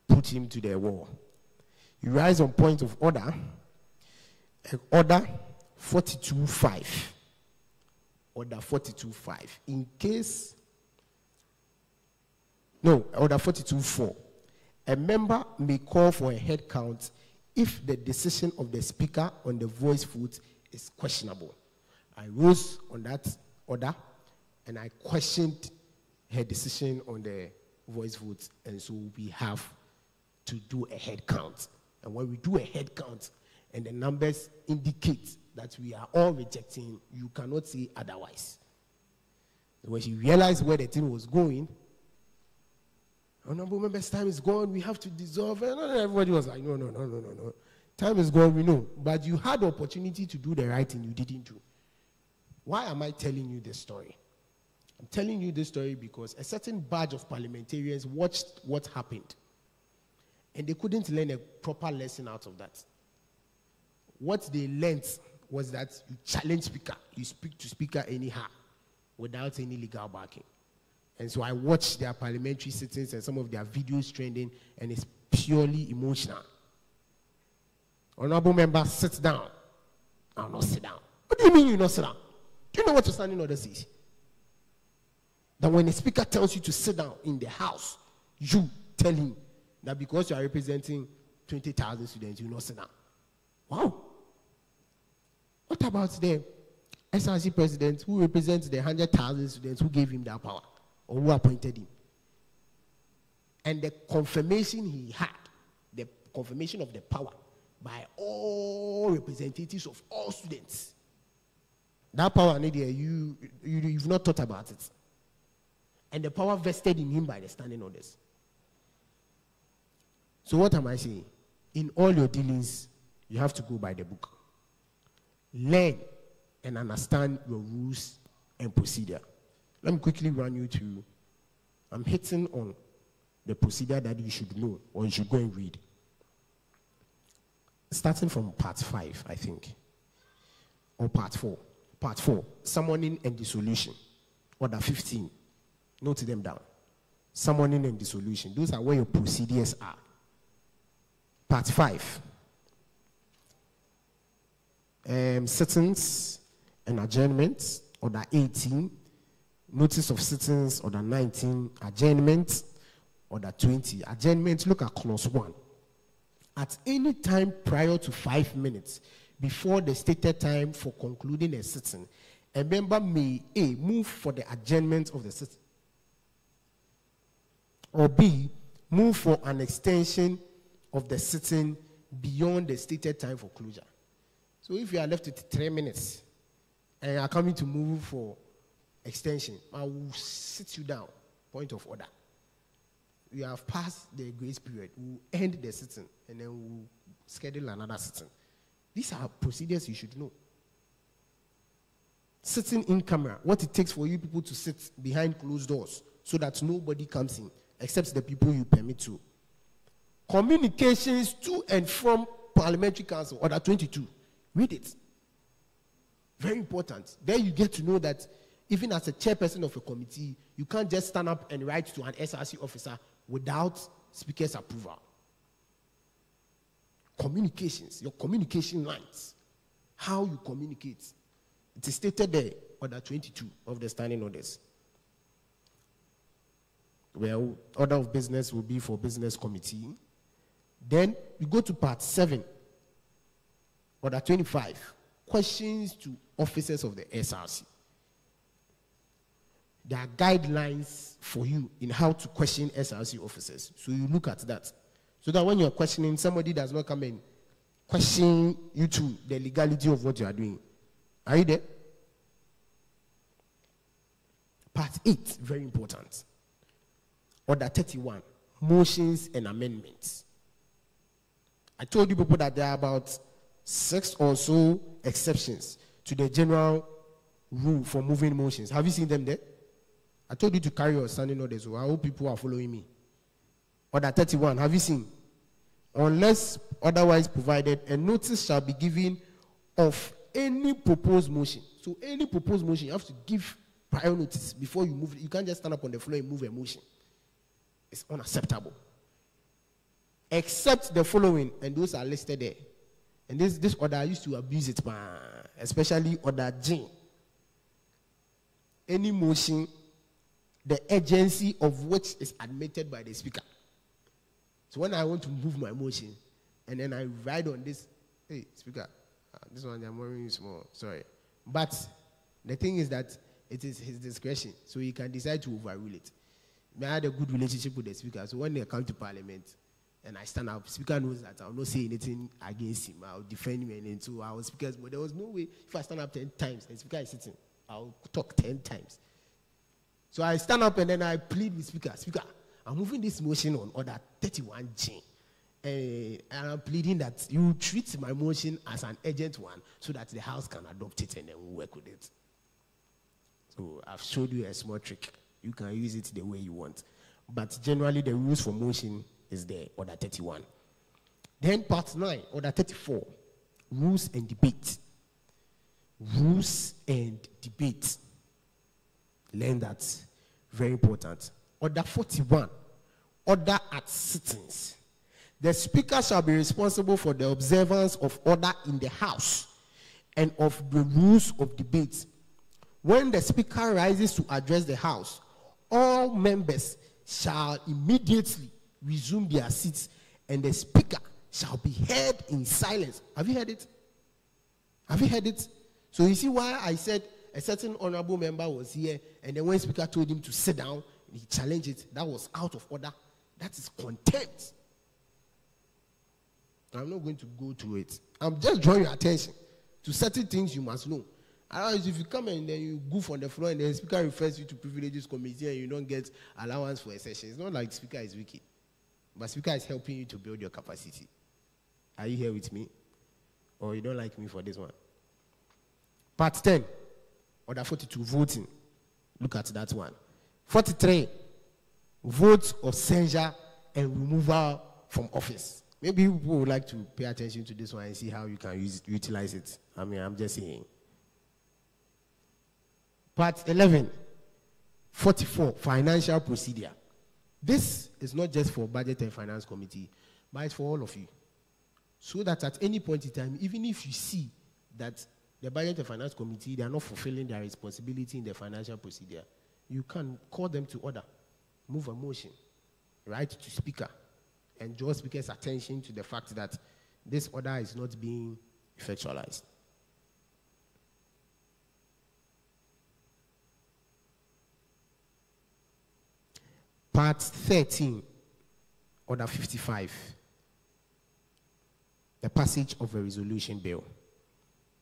Speaker 4: put him to the wall. You rise on point of order. Order 42.5. Order 42.5. In case, no, order 42.4. A member may call for a head count if the decision of the speaker on the voice vote is questionable. I rose on that order and I questioned her decision on the voice vote, and so we have to do a head count. And when we do a head count and the numbers indicate that we are all rejecting, you cannot say otherwise. When she realized where the thing was going, honorable members, time is gone, we have to dissolve. And everybody was like, no. Time is gone, we know. But you had the opportunity to do the right thing, you didn't do. Why am I telling you this story? I'm telling you this story because a certain batch of parliamentarians watched what happened. And they couldn't learn a proper lesson out of that. What they learned was that you challenge speaker, you speak to speaker anyhow, without any legal backing. And so I watched their parliamentary sittings and some of their videos trending, and it's purely emotional. Honorable member, sit down. I'll not sit down. What do you mean you not sit down? Do you know what your standing order says? That when the speaker tells you to sit down in the house, you tell him that because you are representing 20,000 students, you not sit down. Wow. What about the SRC president who represents the 100,000 students who gave him that power or who appointed him? And the confirmation he had, the confirmation of the power by all representatives of all students. That power, Nadia, you've not thought about it. And the power vested in him by the standing orders. So what am I saying? In all your dealings, you have to go by the book. Learn and understand your rules and procedure. Let me quickly run you to I'm hitting on the procedure that you should know or you should go and read. Starting from part 5, I think, or part 4. Part 4, summoning and dissolution. Order 15. Note them down. Summoning and dissolution. Those are where your procedures are. Part 5. Sittings and adjournments. Order 18. Notice of sittings. Order 19. Adjournments. Order 20. Adjournment, look at clause 1. At any time prior to 5 minutes before the stated time for concluding a sitting, a member may A, move for the adjournment of the sitting, or B, move for an extension of the sitting beyond the stated time for closure. So if you are left with 3 minutes and you are coming to move for extension, I will sit you down, point of order. You have passed the grace period, we'll end the sitting, and then we'll schedule another sitting. These are procedures you should know. Sitting in camera, what it takes for you people to sit behind closed doors so that nobody comes in, except the people you permit to. Communications to and from Parliamentary Council, Order 22. Read it. Very important. There you get to know that even as a chairperson of a committee, you can't just stand up and write to an SRC officer without speaker's approval. Communications, your communication lines, how you communicate. It is stated there, Order 22 of the standing orders. Well, order of business will be for business committee. Then we go to part 7, Order 25, questions to officers of the SRC. There are guidelines for you in how to question SRC officers. So you look at that. So that when you're questioning, somebody does not come and question you to the legality of what you are doing. Are you there? Part 8, very important. Order 31, motions and amendments. I told you people that there are about 6 or so exceptions to the general rule for moving motions. Have you seen them there? I told you to carry your standing orders, so I hope people are following me. Order 31, have you seen? Unless otherwise provided, a notice shall be given of any proposed motion. So any proposed motion, you have to give prior notice before you move. You can't just stand up on the floor and move a motion. It's unacceptable. Except the following, and those are listed there. And this order, I used to abuse it, especially Order G. Any motion, the agency of which is admitted by the speaker. So when I want to move my motion, and then I write on this, hey, speaker, this one I'm worrying small, sorry. But the thing is that it is his discretion, so he can decide to overrule it. I had a good relationship with the speaker, so when they come to Parliament, and I stand up, speaker knows that I'll not say anything against him, I'll defend him, and so I was speakers, but there was no way, if I stand up 10 times, and speaker is sitting, I'll talk 10 times. So I stand up and then I plead with speaker, speaker, I'm moving this motion on Order 31G. And I'm pleading that you treat my motion as an urgent one so that the House can adopt it and then we'll work with it. So I've showed you a small trick. You can use it the way you want. But generally the rules for motion is there, Order 31. Then Part 9, Order 34, rules and debate. Rules and debate. Learn that. Very important. Order 41, order at sittings. The speaker shall be responsible for the observance of order in the House and of the rules of debate. When the speaker rises to address the House, all members shall immediately resume their seats and the speaker shall be heard in silence. Have you heard it? Have you heard it? So you see why I said a certain honorable member was here, and then when speaker told him to sit down, he challenged it. That was out of order. That is contempt. I'm not going to go through it. I'm just drawing your attention to certain things you must know. Otherwise, if you come and then you goof on the floor and the speaker refers you to privileges committee and you don't get allowance for a session, it's not like speaker is wicked. But speaker is helping you to build your capacity. Are you here with me? Or you don't like me for this one? Part 10, Order 42, voting. Look at that one. 43, vote of censure and removal from office. Maybe people would like to pay attention to this one and see how you can utilize it. I mean, I'm just saying. Part 11, 44, financial procedure. This is not just for Budget and Finance Committee, but it's for all of you. So that at any point in time, even if you see that the Budget and Finance Committee, they are not fulfilling their responsibility in the financial procedure, you can call them to order, move a motion, write to Speaker, and draw Speaker's attention to the fact that this order is not being effectualized. Part 13, Order 55, the passage of a resolution bill.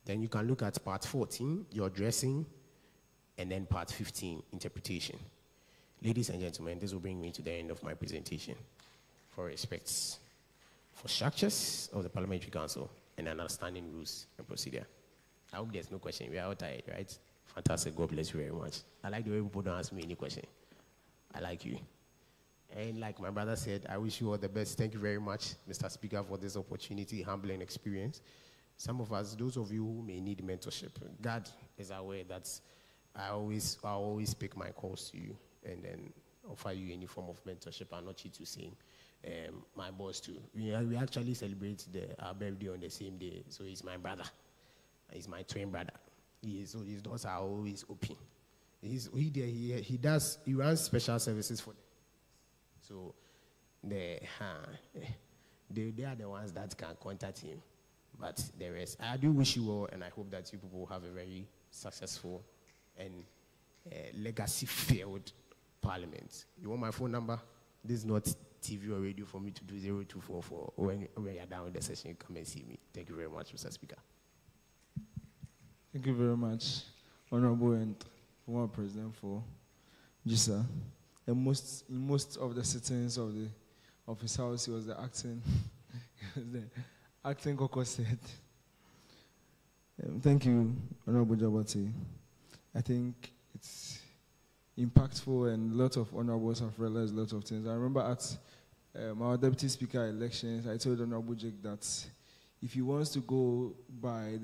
Speaker 4: Then you can look at Part 14, your addressing, and then Part 15, interpretation. Ladies and gentlemen, this will bring me to the end of my presentation. For respects for structures of the Parliamentary Council and understanding rules and procedure. I hope there's no question. We are all tired, right? Fantastic. God bless you very much. I like the way people don't ask me any question. I like you. And like my brother said, I wish you all the best. Thank you very much, Mr. Speaker, for this opportunity, humbling experience. Some of us, those of you who may need mentorship, God is aware that I always pick my calls to you and then offer you any form of mentorship. I'm not cheat to same. My boss too. We actually celebrate our birthday on the same day, so he's my brother. He's my twin brother. So his doors are always open. He runs special services for them. So they are the ones that can contact him. But the rest, I do wish you all, and I hope that you people have a very successful and legacy-filled parliament. You want my phone number? This is not TV or radio for me to do 0244. When you're down with the session, you come and see me. Thank you very much, Mr. Speaker.
Speaker 2: Thank you very much, Honorable and former President for GISA. And most of the sittings of his house, he was the acting caucus head. Thank you, Honorable Jabati. I think it's impactful, and a lot of honorables have realized a lot of things. I remember at our deputy speaker elections, I told Honorable Jake that if he wants to go by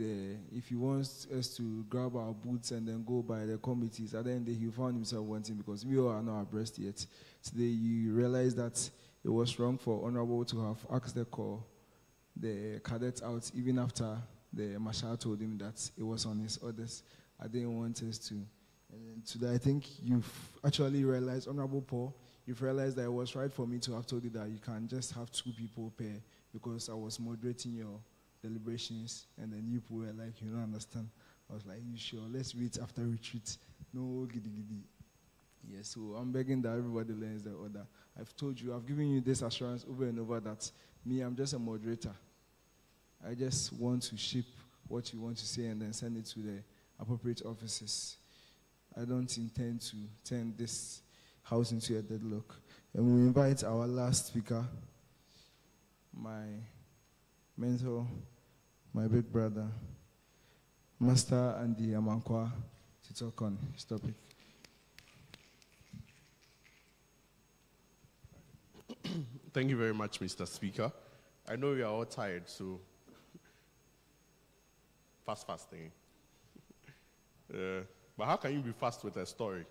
Speaker 2: if he wants us to grab our boots and then go by the committees, at the end of the day, he found himself wanting, because we all are not abreast yet. Today, you realize that it was wrong for Honorable to have asked the cadets out even after the marshal told him that it was on his orders. I didn't want us to. And today, I think you've actually realized, Honorable Paul, you've realized that it was right for me to have told you that you can just have 2 people per, because I was moderating your deliberations, and then you people were like, you don't understand. I was like, you sure? Let's wait after retreat. No giddy giddy. Yeah, so I'm begging that everybody learns the order. I've told you, I've given you this assurance over and over that me, I'm just a moderator. I just want to shape what you want to say and then send it to the appropriate offices. I don't intend to turn this house into a deadlock. And we invite our last speaker, my mentor, my big brother, Master Andy Amankwa, to talk on his topic.
Speaker 5: Thank you very much, Mr. Speaker. I know we are all tired, so fasting. But how can you be fast with a story?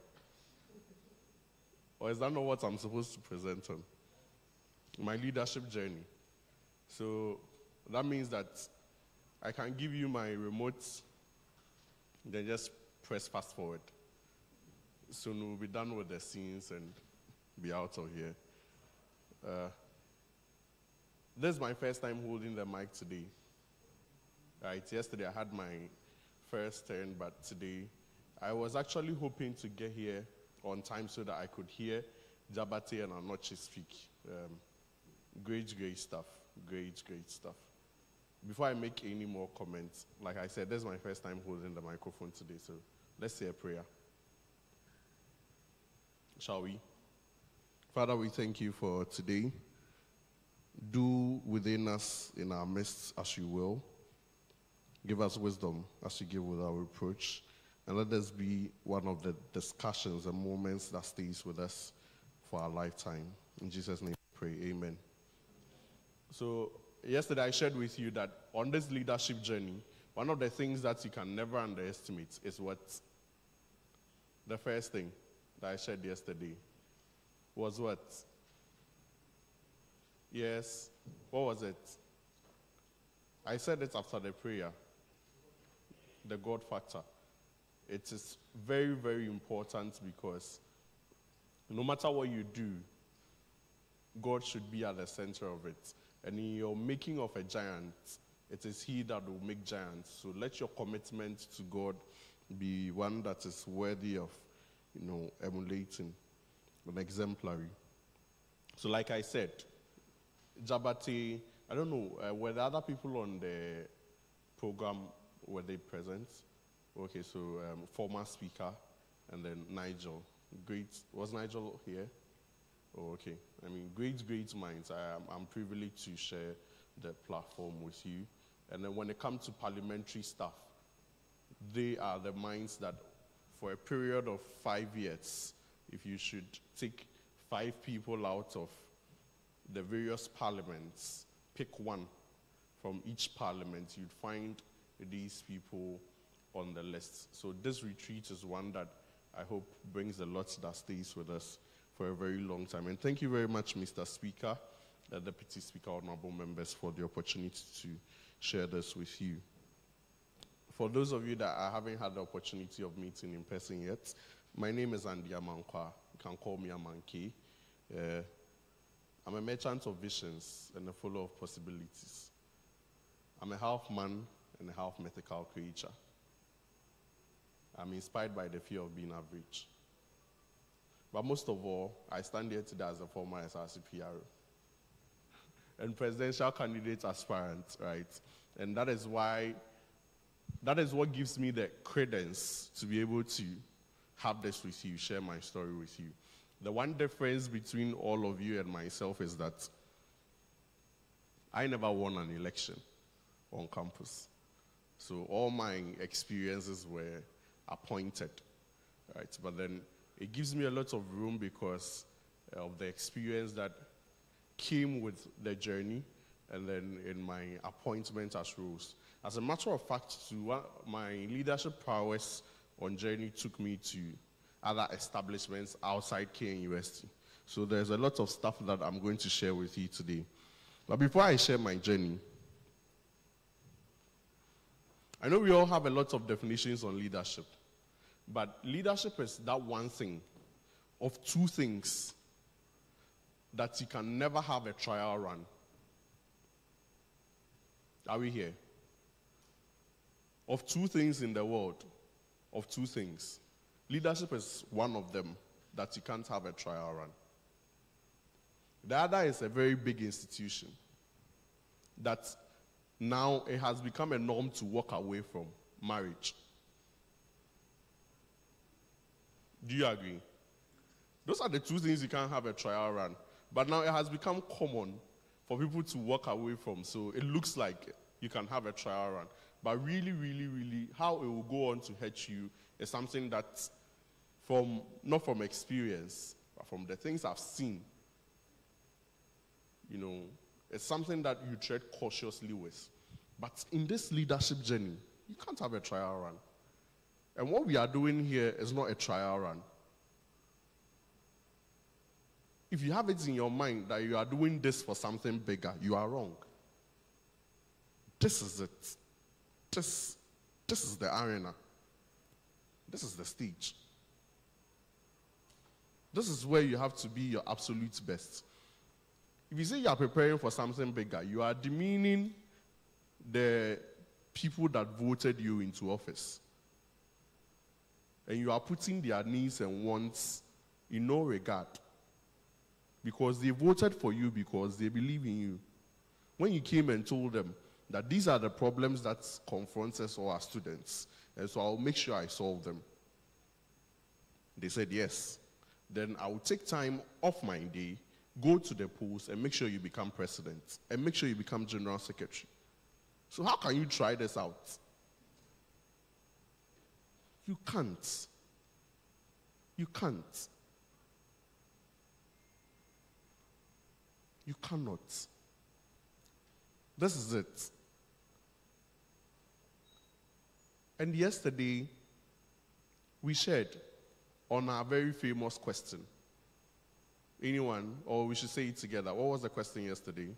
Speaker 5: Or is that not what I'm supposed to present on? My leadership journey. So that means that I can give you my remote, then just press fast forward. Soon we'll be done with the scenes and be out of here. This is my first time holding the mic today. Right, yesterday I had my first turn, but today I was actually hoping to get here on time so that I could hear Jabate and Anoche speak. Great stuff. Great stuff. Before I make any more comments, like I said, this is my first time holding the microphone today, so let's say a prayer. Shall we? Father, we thank you for today. Do within us, in our midst, as you will. Give us wisdom as you give without reproach. And let this be one of the discussions and moments that stays with us for our lifetime. In Jesus' name we pray, amen. So yesterday I shared with you that on this leadership journey, one of the things that you can never underestimate is what? The first thing that I shared yesterday was what? Yes, what was it? I said it after the prayer. The God factor. It is very, very important because no matter what you do, God should be at the center of it. And in your making of a giant, it is He that will make giants. So let your commitment to God be one that is worthy of, emulating, and exemplary. So like I said, Jabate, I don't know, were the other people on the program, were they present? Okay, so former speaker, and then Nigel. Was Nigel here? Oh, okay. I mean, great minds. I'm privileged to share the platform with you. And then when it comes to parliamentary stuff, they are the minds that for a period of 5 years, if you should take 5 people out of the various parliaments, pick one from each parliament, you'd find these people on the list. So this retreat is one that I hope brings a lot that stays with us for a very long time. And thank you very much, Mr. Speaker, the Deputy Speaker, honorable members, for the opportunity to share this with you. For those of you that I haven't had the opportunity of meeting in person yet, my name is Andy Amankwa. You can call me Amanke. I'm a merchant of visions and a follower of possibilities. I'm a half man and a half mythical creature. I'm inspired by the fear of being average. But most of all, I stand here today as a former Src PRO and presidential candidate aspirant, right? And that is what gives me the credence to be able to have this with you, share my story with you. The one difference between all of you and myself is that I never won an election on campus. So all my experiences were appointed, right? But then it gives me a lot of room because of the experience that came with the journey and then in my appointment as roles. As a matter of fact, my leadership prowess on journey took me to other establishments outside KNUST. So there's a lot of stuff that I'm going to share with you today. But before I share my journey, I know we all have a lot of definitions on leadership, but leadership is that one thing of 2 things that you can never have a trial run. Are we here? Of 2 things in the world, of 2 things. Leadership is one of them that you can't have a trial run. The other is a very big institution that now it has become a norm to walk away from, marriage. Do you agree? Those are the 2 things you can't have a trial run. But now it has become common for people to walk away from, so it looks like you can have a trial run. But really, really, really, how it will go on to hurt you is something that, not from experience, but from the things I've seen, it's something that you tread cautiously with. But in this leadership journey, you can't have a trial run. And what we are doing here is not a trial run. If you have it in your mind that you are doing this for something bigger, you are wrong. This is it. This is the arena. This is the stage. This is where you have to be your absolute best. If you say you are preparing for something bigger, you are demeaning the people that voted you into office. And you are putting their needs and wants in no regard. Because they voted for you because they believe in you. When you came and told them that these are the problems that confront us or our students, and so I'll make sure I solve them, they said yes. Then I will take time off my day, go to the polls, and make sure you become president, and make sure you become general secretary. So how can you try this out? You can't. You can't. You cannot. This is it. And yesterday, we shared on our very famous question. Anyone, or we should say it together. What was the question yesterday?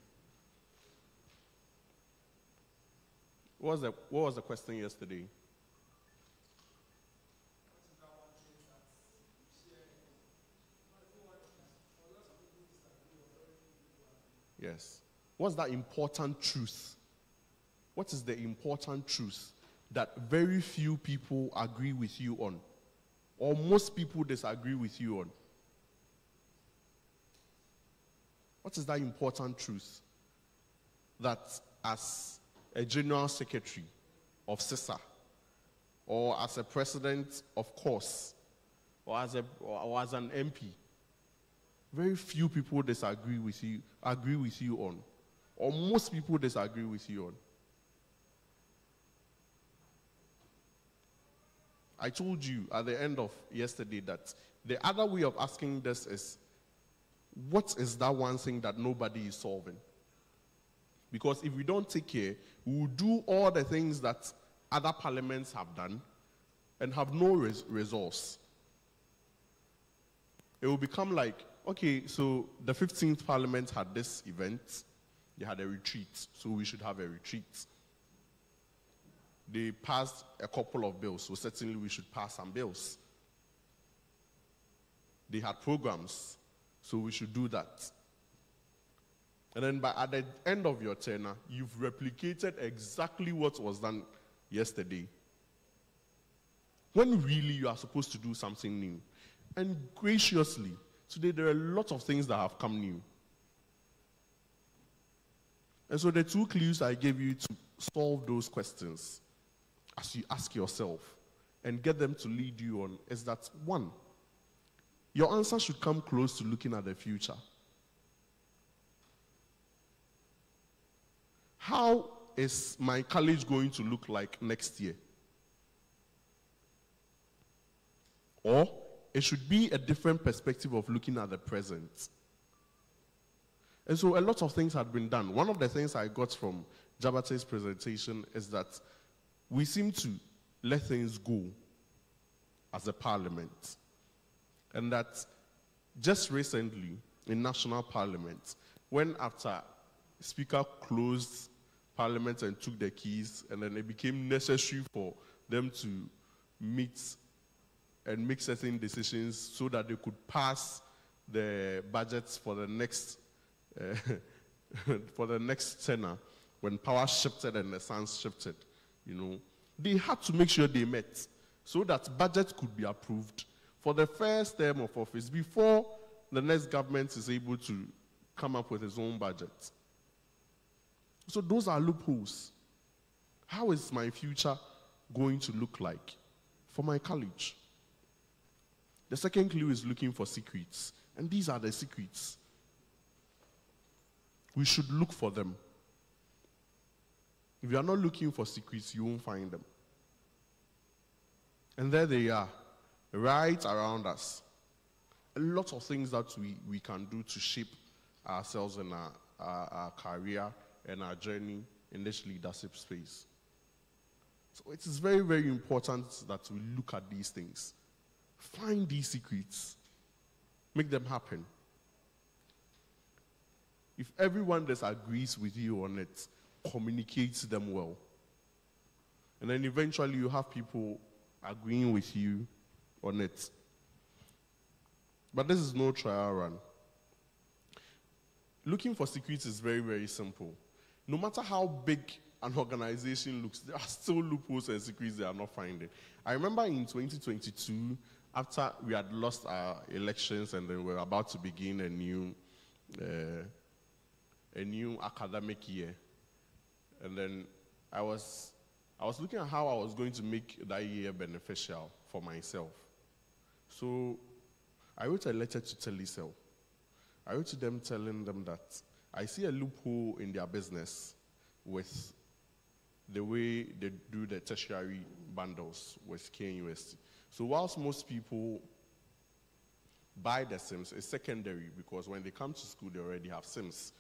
Speaker 5: What was the question yesterday? Yes. What's that important truth? What is the important truth that very few people agree with you on? Or most people disagree with you on? What is that important truth that as a general secretary of SRC, or as a president of course, or as an MP, very few people agree with you on, or most people disagree with you on? I told you at the end of yesterday that the other way of asking this is, what is that one thing that nobody is solving? Because if we don't take care, we will do all the things that other parliaments have done and have no resource. It will become like, okay, so the 15th Parliament had this event, they had a retreat, so we should have a retreat. They passed a couple of bills, so certainly we should pass some bills. They had programs, so we should do that. And then at the end of your tenure, you've replicated exactly what was done yesterday, when really you are supposed to do something new. And graciously, today there are a lot of things that have come new. And so the two clues I gave you to solve those questions as you ask yourself and get them to lead you on is that, one, your answer should come close to looking at the future. How is my college going to look like next year? Or it should be a different perspective of looking at the present. And so a lot of things had been done. One of the things I got from Jabate's presentation is that we seem to let things go as a parliament. And that just recently in national parliament, when after Speaker closed Parliament and took the keys, and then it became necessary for them to meet and make certain decisions so that they could pass the budgets for the next tenure, when power shifted and the sands shifted, they had to make sure they met so that budget could be approved for the first term of office before the next government is able to come up with its own budget. So those are loopholes. How is my future going to look like for my college? The second clue is looking for secrets. And these are the secrets. We should look for them. If you are not looking for secrets, you won't find them. And there they are, right around us. A lot of things that we can do to shape ourselves and our career and our journey in this leadership space. So it is very, very important that we look at these things. Find these secrets. Make them happen. If everyone disagrees with you on it, communicate them well. And then eventually you have people agreeing with you on it. But this is no trial run. Looking for secrets is very, very simple. No matter how big an organization looks, there are still loopholes and secrets they are not finding. I remember in 2022, after we had lost our elections and then we were about to begin a new academic year, and then I was looking at how I was going to make that year beneficial for myself. So I wrote a letter to Telecel. I wrote to them telling them that I see a loophole in their business with the way they do the tertiary bundles with KNUST. So whilst most people buy the SIMs, it's secondary because when they come to school, they already have SIMs.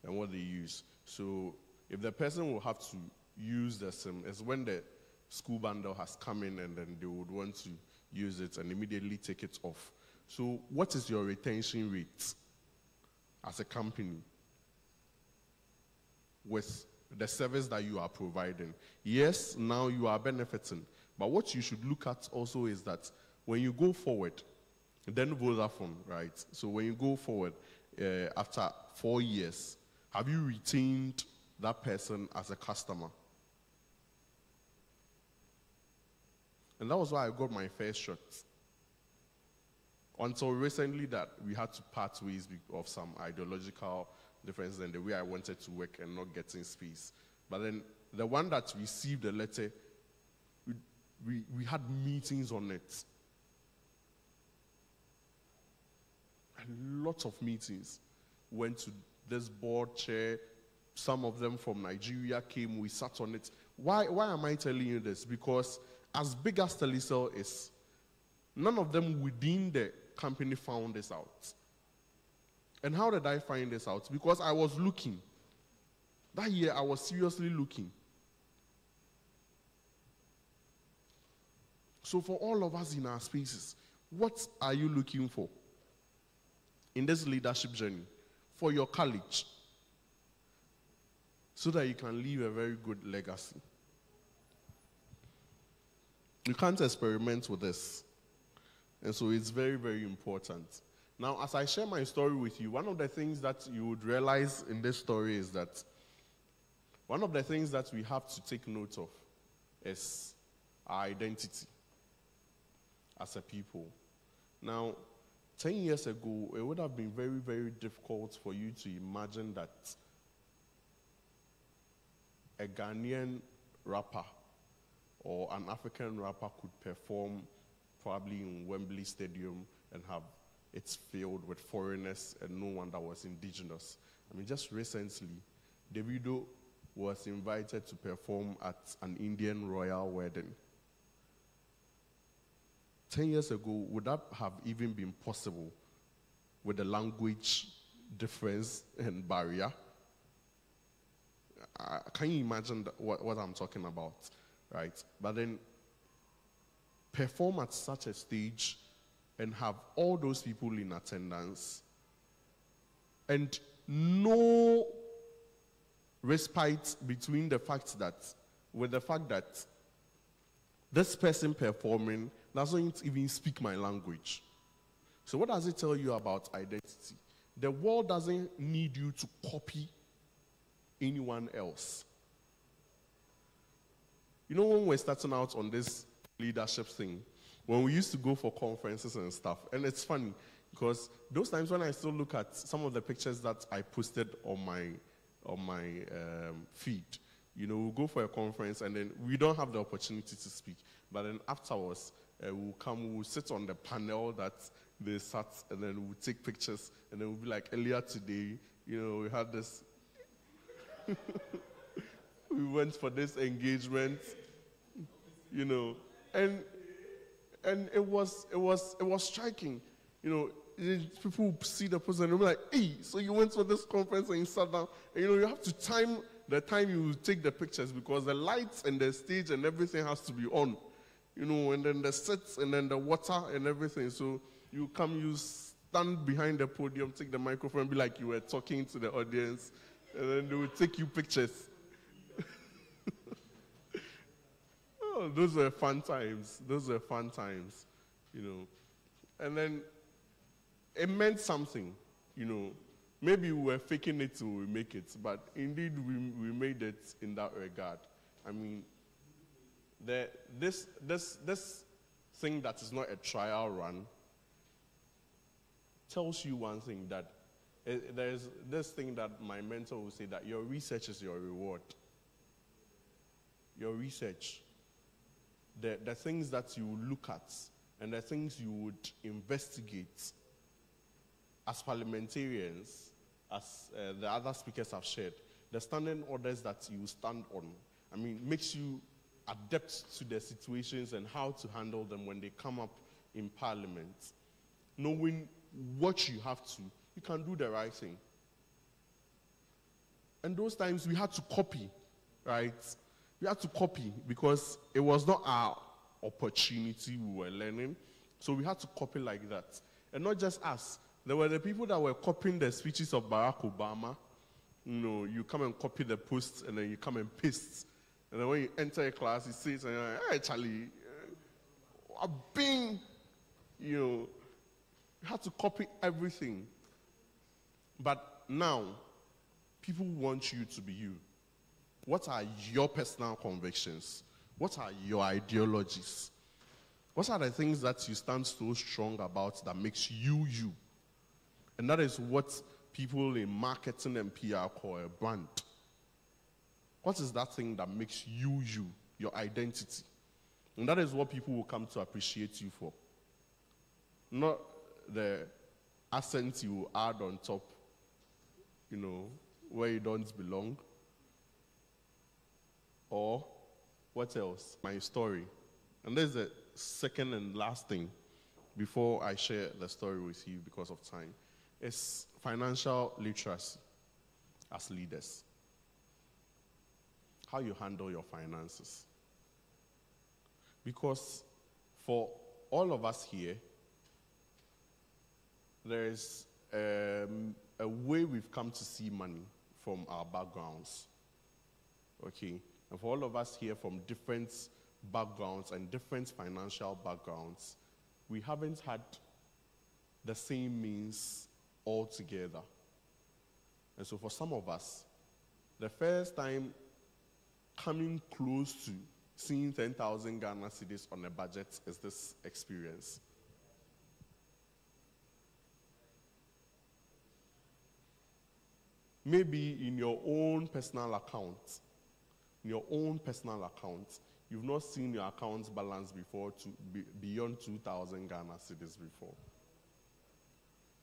Speaker 5: and what they use. So if the person will have to use the SIM, is when the school bundle has come in and then they would want to use it and immediately take it off. So what is your retention rate as a company with the service that you are providing? Yes, now you are benefiting, but what you should look at also is that when you go forward, then Vodafone, right? So when you go forward, after 4 years, have you retained that person as a customer? And that was why I got my first shot. Until recently that we had to part ways of some ideological differences and the way I wanted to work and not getting space. But then the one that received the letter, we had meetings on it. And lots of meetings. Went to this board chair. Some of them from Nigeria came, we sat on it. Why am I telling you this? Because as big as Telecel is, none of them within the company found this out. And how did I find this out? Because I was looking. That year, I was seriously looking. So for all of us in our spaces, what are you looking for in this leadership journey for your college so that you can leave a very good legacy? You can't experiment with this. And so it's very, very important. Now, as I share my story with you, one of the things that you would realize in this story is that one of the things that we have to take note of is our identity as a people. Now, 10 years ago, it would have been very, very difficult for you to imagine that a Ghanaian rapper or an African rapper could perform probably in Wembley Stadium and have it filled with foreigners and no one that was indigenous. I mean, just recently, Davido was invited to perform at an Indian royal wedding. 10 years ago, would that have even been possible with the language difference and barrier? Can you imagine what I'm talking about, right? But then perform at such a stage and have all those people in attendance and no respite between the fact that, with the fact that this person performing doesn't even speak my language. So what does it tell you about identity? The world doesn't need you to copy anyone else. You know, when we're starting out on this leadership thing, when we used to go for conferences and stuff, and it's funny because those times when I still look at some of the pictures that I posted on my feed, you know, we'll go for a conference and then we don't have the opportunity to speak, but then afterwards we'll sit on the panel that they sat, and then we'll take pictures, and then we'll be like, earlier today, you know, we had this we went for this engagement, you know, and it was striking, you know. People see the person and they'll be like, hey, so you went for this conference and you sat down, and you know, you have to time the time you take the pictures because the lights and the stage and everything has to be on, you know, and then the sets and then the water and everything. So you stand behind the podium, take the microphone, and be like you were talking to the audience, and then they will take you pictures. Oh, those were fun times. Those were fun times, you know. And then it meant something, you know. Maybe we were faking it till we make it, but indeed we made it in that regard. I mean, this thing that is not a trial run tells you one thing, that there's this thing that my mentor will say, that your research is your reward. Your research, the things that you look at and the things you would investigate as parliamentarians, as the other speakers have shared, the standing orders that you stand on, I mean, makes you adept to the situations and how to handle them when they come up in parliament. Knowing what you have to, you can do the right thing. And those times we had to copy, right? We had to copy because it was not our opportunity we were learning. So we had to copy like that. And not just us. There were the people that were copying the speeches of Barack Obama. You know, you come and copy the posts and then you come and paste. And then when you enter a class, it says, hey, Charlie, I've been, you know, you had to copy everything. But now, people want you to be you. What are your personal convictions? What are your ideologies? What are the things that you stand so strong about that makes you you? And that is what people in marketing and PR call a brand. What is that thing that makes you you, your identity? And that is what people will come to appreciate you for. Not the accent you add on top, you know, where you don't belong. Or what else? My story. And there's the second and last thing before I share the story with you because of time. It's financial literacy as leaders. How you handle your finances. Because for all of us here, there is a way we've come to see money from our backgrounds. Okay? And for all of us here from different backgrounds and different financial backgrounds, we haven't had the same means altogether. And so for some of us, the first time coming close to seeing 10,000 Ghana cedis on a budget is this experience. Maybe in your own personal account, you've not seen your account balance before to beyond 2,000 Ghana cedis before.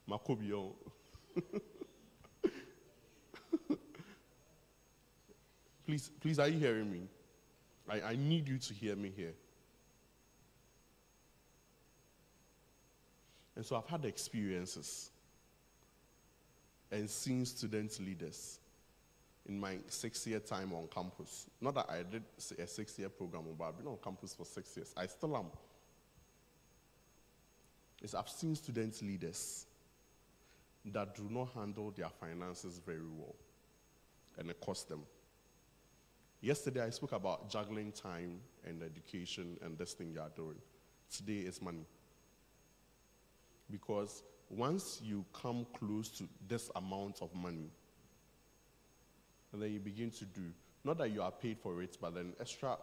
Speaker 5: Makobio. Please, are you hearing me? I need you to hear me here. And so I've had experiences and seen student leaders in my 6-year time on campus. Not that I did a 6-year program, but I've been on campus for 6 years. I still am. I've seen student leaders that do not handle their finances very well, and it costs them. Yesterday, I spoke about juggling time and education and this thing you are doing. Today is money. Because once you come close to this amount of money, and then you begin to do, not that you are paid for it, but then extra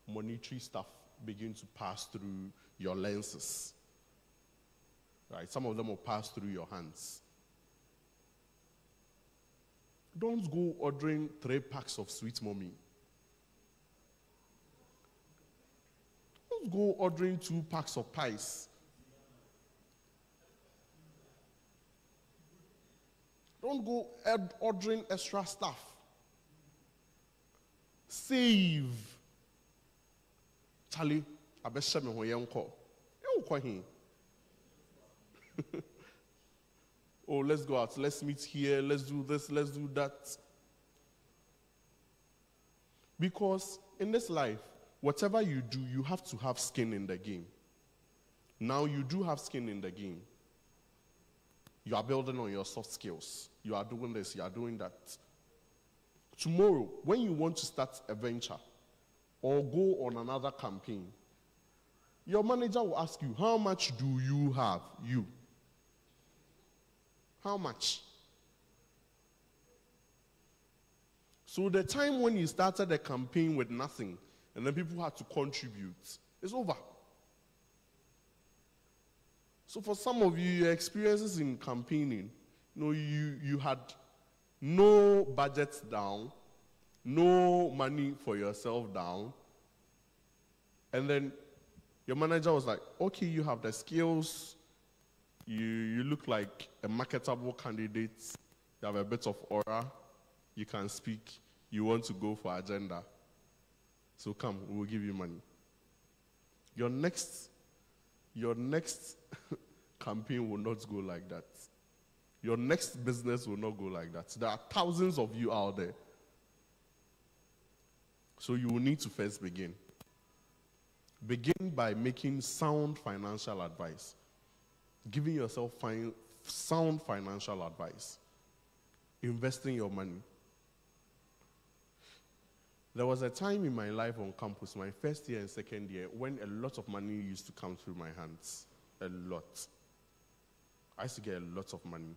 Speaker 5: monetary stuff begin to pass through your lenses. Right? Some of them will pass through your hands. Don't go ordering 3 packs of Sweet Mommy. Don't go ordering 2 packs of pies. Don't go ordering extra stuff. Save. Charlie, I bet shame when you call. You call him. Oh, let's go out. Let's meet here. Let's do this. Let's do that. Because in this life, whatever you do, you have to have skin in the game. Now you do have skin in the game. You are building on your soft skills. You are doing this, you are doing that. Tomorrow, when you want to start a venture or go on another campaign, your manager will ask you, how much do you have? You. How much? So the time when you started a campaign with nothing, and then people had to contribute, it's over. So for some of you, your experiences in campaigning, you had no budget down, no money for yourself down, and then your manager was like, okay, you have the skills, you look like a marketable candidate, you have a bit of aura, you can speak, you want to go for agenda. So come, we will give you money. Your next campaign will not go like that. Your next business will not go like that. There are thousands of you out there. So you will need to first begin. Begin by making sound financial advice. Giving yourself sound financial advice. Investing your money. There was a time in my life on campus, my first year and second year, when a lot of money used to come through my hands. A lot. I used to get a lot of money.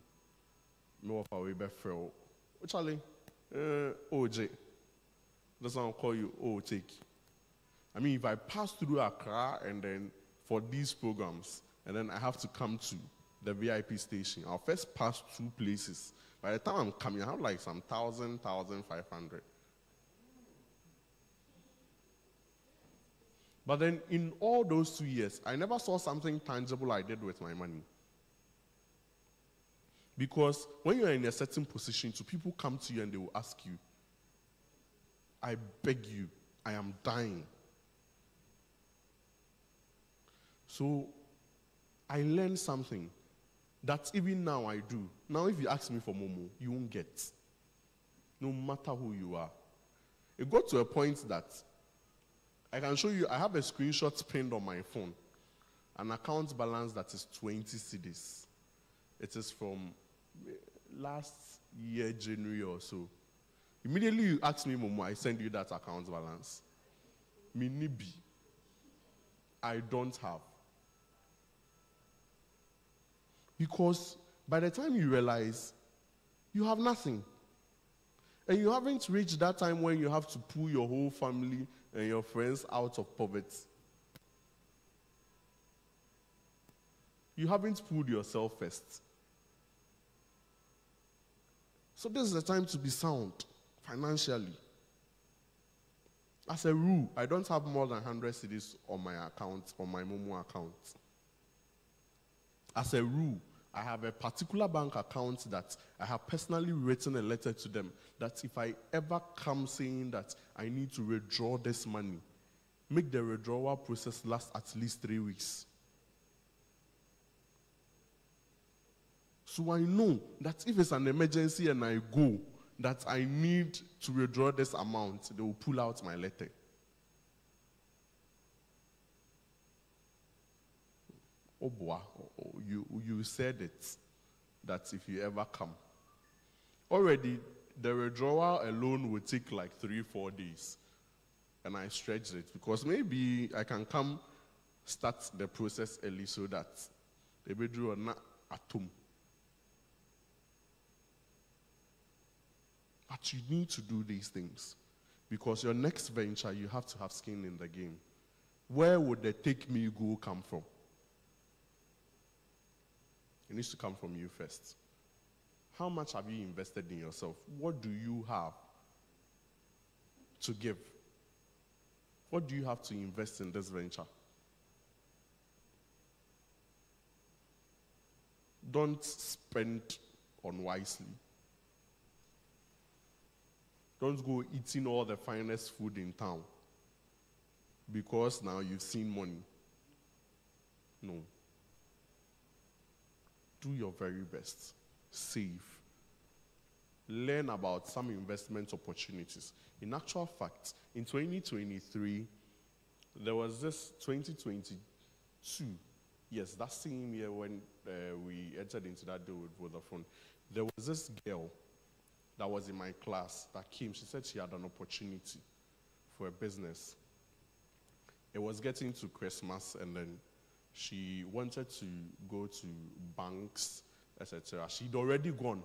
Speaker 5: No of our way back for Charlie, OJ. That's how I'll call you, take. I mean, if I pass through Accra and then for these programs, and then I have to come to the VIP station, I'll first pass 2 places. By the time I'm coming, I have like some 1,500. But then in all those 2 years, I never saw something tangible I did with my money. Because when you're in a certain position, so people come to you and they will ask you, I beg you, I am dying. So I learned something that even now I do. Now if you ask me for Momo, you won't get. No matter who you are. It got to a point that I can show you, I have a screenshot pinned on my phone. An account balance that is 20 cedis. It is from last year, January or so. Immediately you ask me, Momo, I send you that account balance. Minibi. I don't have. Because by the time you realize, you have nothing. And you haven't reached that time when you have to pull your whole family and your friends out of poverty. You haven't pulled yourself first. So this is the time to be sound financially. As a rule, I don't have more than 100 cedis on my account, on my Momo account. As a rule, I have a particular bank account that I have personally written a letter to them that if I ever come saying that I need to withdraw this money, make the withdrawal process last at least 3 weeks. So I know that if it's an emergency and I go, that I need to withdraw this amount, they will pull out my letter. Oh boy, you said it, that if you ever come. Already, the withdrawal alone would take like 3-4 days. And I stretched it because maybe I can come start the process early so that they withdraw not at home. But you need to do these things because your next venture, you have to have skin in the game. Where would the take me go come from? It needs to come from you first. How much have you invested in yourself? What do you have to give? What do you have to invest in this venture? Don't spend unwisely. Don't go eating all the finest food in town because now you've seen money. No. Do your very best. Save. Learn about some investment opportunities. In actual fact, in 2023, there was this 2022, yes, that same year when we entered into that deal with Vodafone, there was this girl that was in my class that came. She said she had an opportunity for a business. It was getting to Christmas, and then she wanted to go to banks, etc. She'd already gone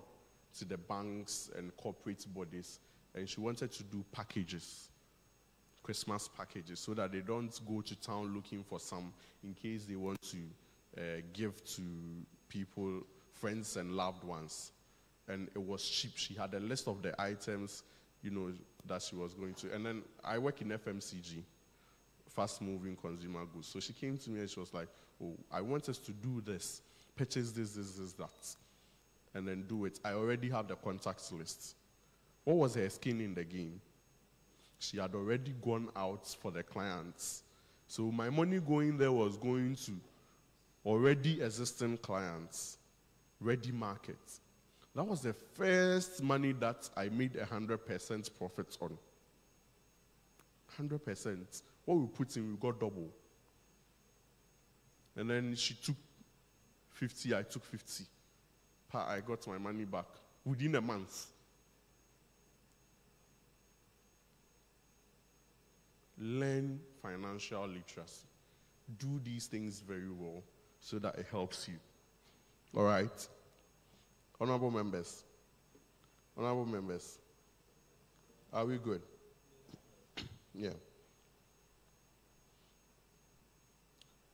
Speaker 5: to the banks and corporate bodies, and she wanted to do packages, Christmas packages, so that they don't go to town looking for some in case they want to give to people, friends and loved ones. And it was cheap. She had a list of the items, that she was going to. And then I work in FMCG, fast-moving consumer goods. So she came to me and she was like, oh, I want us to do this, purchase this, that, and then do it. I already have the contacts list. What was her skin in the game? She had already gone out for the clients. So my money going there was going to already existing clients, ready markets. That was the first money that I made 100% profit on. 100%. What we put in, we got double. And then she took 50, I took 50. I got my money back within a month. Learn financial literacy. Do these things very well so that it helps you. All right? Honorable members. Honorable members. Are we good? Yeah.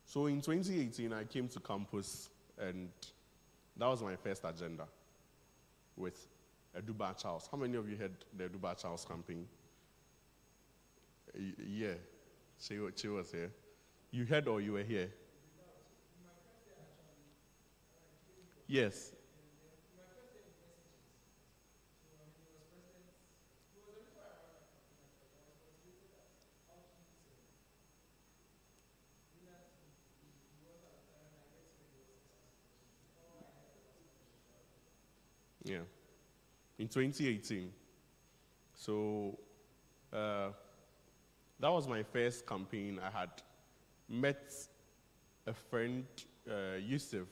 Speaker 5: So in 2018, I came to campus, and that was my first agenda with Eduba Charles. How many of you heard the Eduba Charles campaign? Yeah, she was here. You heard or you were here? Yes. Yeah. In 2018. So that was my first campaign. I had met a friend, Yusuf.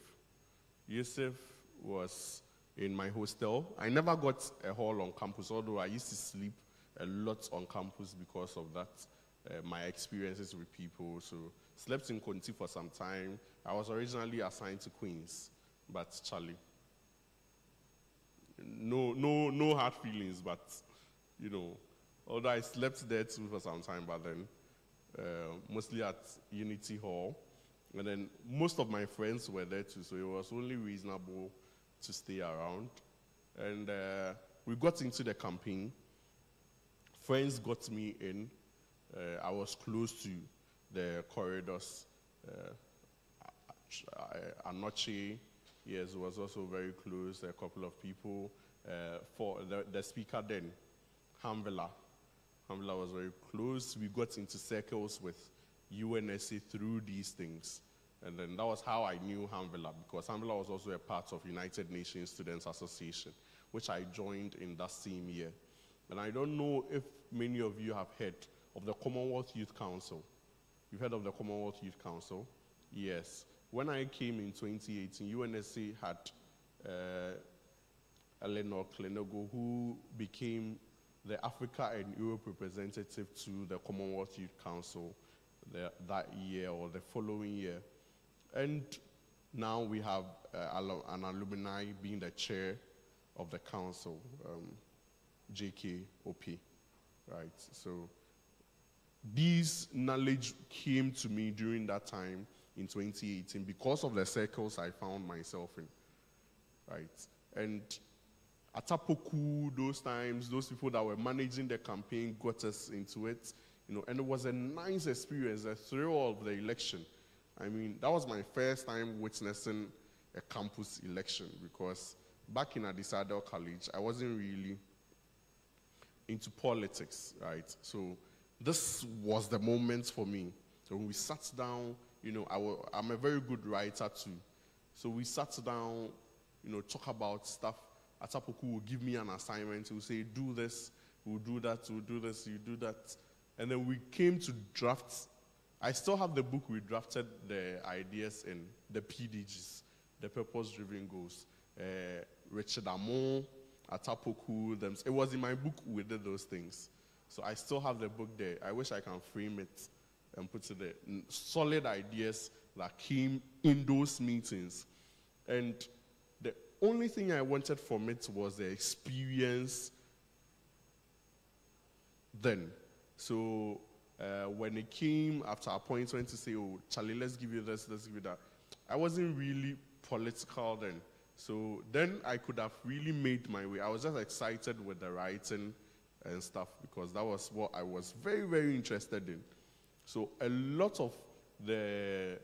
Speaker 5: Yusuf was in my hostel. I never got a hall on campus, although I used to sleep a lot on campus because of that, my experiences with people. So slept in Konti for some time. I was originally assigned to Queens, but Charlie. No hard feelings, but you know, although I slept there too for some time, but then mostly at Unity Hall, and then most of my friends were there too, so it was only reasonable to stay around. And we got into the campaign. Friends got me in. I was close to the corridors. Anoche, yes, was also very close. A couple of people. For the speaker then, Hamvela. Hamvela was very close. We got into circles with UNSA through these things. And then that was how I knew Hamvela, because Hamvela was also a part of United Nations Students Association, which I joined in that same year. And I don't know if many of you have heard of the Commonwealth Youth Council. You've heard of the Commonwealth Youth Council? Yes. When I came in 2018, UNSA had Eleanor Klenego, who became the Africa and Europe representative to the Commonwealth Youth Council that year or the following year. And now we have an alumni being the chair of the council, JKOP, right? So this knowledge came to me during that time in 2018 because of the circles I found myself in, right? And Atapoku, those times, those people that were managing the campaign got us into it, you know, and it was a nice experience, the thrill of the election. I mean, that was my first time witnessing a campus election, because back in Adisado College, I wasn't really into politics, right? So this was the moment for me. So when we sat down, you know, I'm a very good writer too. So we sat down, you know, talk about stuff. Atapoku will give me an assignment. He will say, do this, we'll do that, we'll do this, you do that. And then we came to draft. I still have the book we drafted the ideas in, the PDGs, the purpose-driven goals. Richard Amon, Atapoku, them. It was in my book we did those things. So I still have the book there. I wish I can frame it and put it there. Solid ideas that came in those meetings. And the only thing I wanted from it was the experience then. So when it came after appointment to say, oh, Charlie, let's give you this, let's give you that, I wasn't really political then. So then I could have really made my way. I was just excited with the writing and stuff, because that was what I was very, very interested in. So a lot of the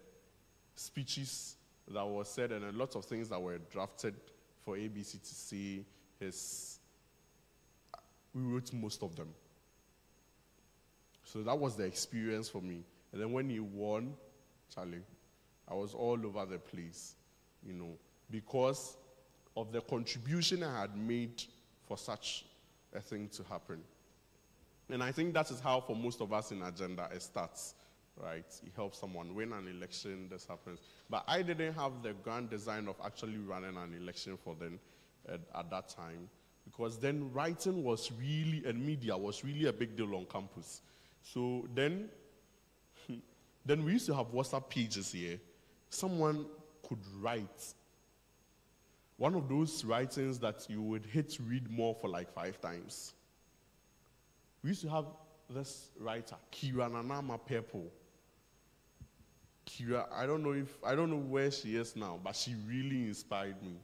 Speaker 5: speeches that were said and a lot of things that were drafted for ABC to see, we wrote most of them. So that was the experience for me. And then when he won, Charlie, I was all over the place, you know, because of the contribution I had made for such a thing to happen. And I think that is how, for most of us in Agenda, it starts, right? You help someone win an election, this happens. But I didn't have the grand design of actually running an election for them at that time, because then writing was really, and media was really a big deal on campus. So then we used to have WhatsApp pages here. Someone could write one of those writings that you would hit read more for like 5 times. We used to have this writer, Kira Nanama Purple. Kira, I don't know where she is now, but she really inspired me.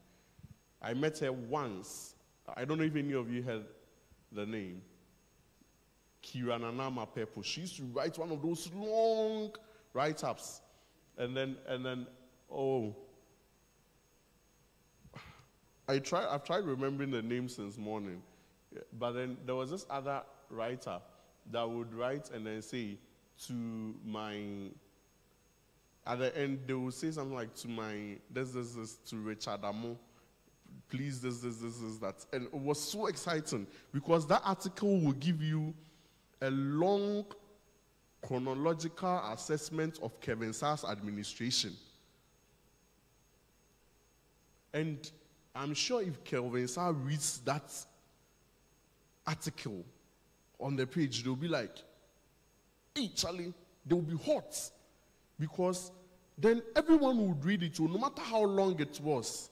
Speaker 5: I met her once. I don't know if any of you heard the name. Kira Nanama Purple. She used to write one of those long write-ups. And then, I've tried remembering the name since morning. But then there was this other writer that would write and then say to my, at the end they would say something like to my, this, to Richard Amo, please, this, that. And it was so exciting because that article will give you a long chronological assessment of Kevin Src's administration. And I'm sure if Kevin Src reads that article on the page, they'll be like, hey, Charlie, they'll be hot. Because then everyone would read it, so no matter how long it was,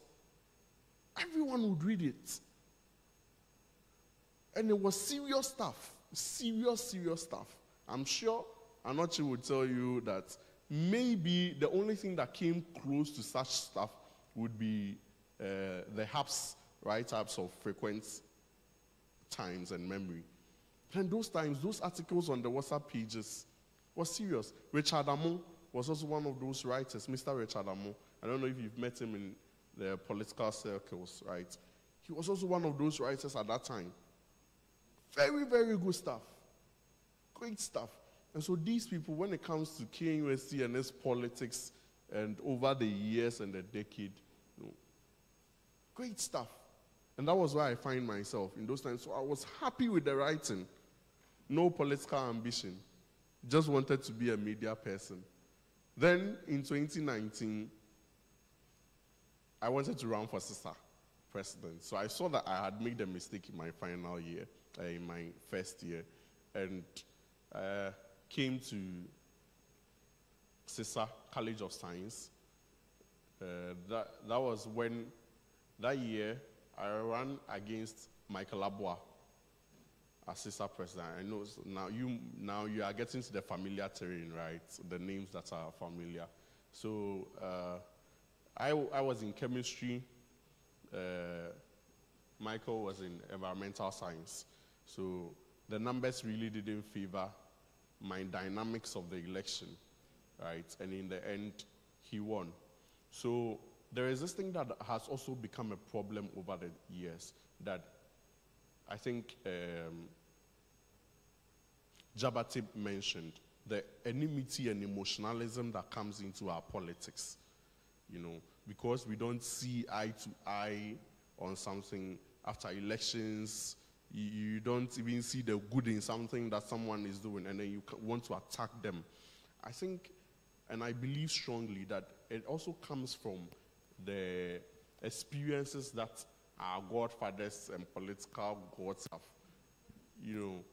Speaker 5: everyone would read it. And it was serious stuff, serious stuff. I'm sure Anochi would tell you that maybe the only thing that came close to such stuff would be the HAPS write-ups of frequent times and memory. And those times, those articles on the WhatsApp pages were serious. Richard Amo was also one of those writers, Mr. Richard Amo. I don't know if you've met him in the political circles, right? He was also one of those writers at that time. Very, very good stuff. Great stuff. And so these people, when it comes to KUST and its politics and over the years and the decade, great stuff. And that was where I find myself in those times. So I was happy with the writing. No political ambition. Just wanted to be a media person. Then in 2019, I wanted to run for Src president. So I saw that I had made a mistake in my final year, in my first year, and came to Src College of Science. That was when, that year, I ran against Michael Abua as Src president. I know now you are getting to the familiar terrain, right? The names that are familiar. So I was in chemistry. Michael was in environmental science. So the numbers really didn't favor my dynamics of the election, right? And in the end, he won. So there is this thing that has also become a problem over the years that I think Jabatib mentioned, the enmity and emotionalism that comes into our politics, you know, because we don't see eye to eye on something after elections, you don't even see the good in something that someone is doing, and then you want to attack them. I think, and I believe strongly that it also comes from the experiences that our godfathers and political gods have, you know,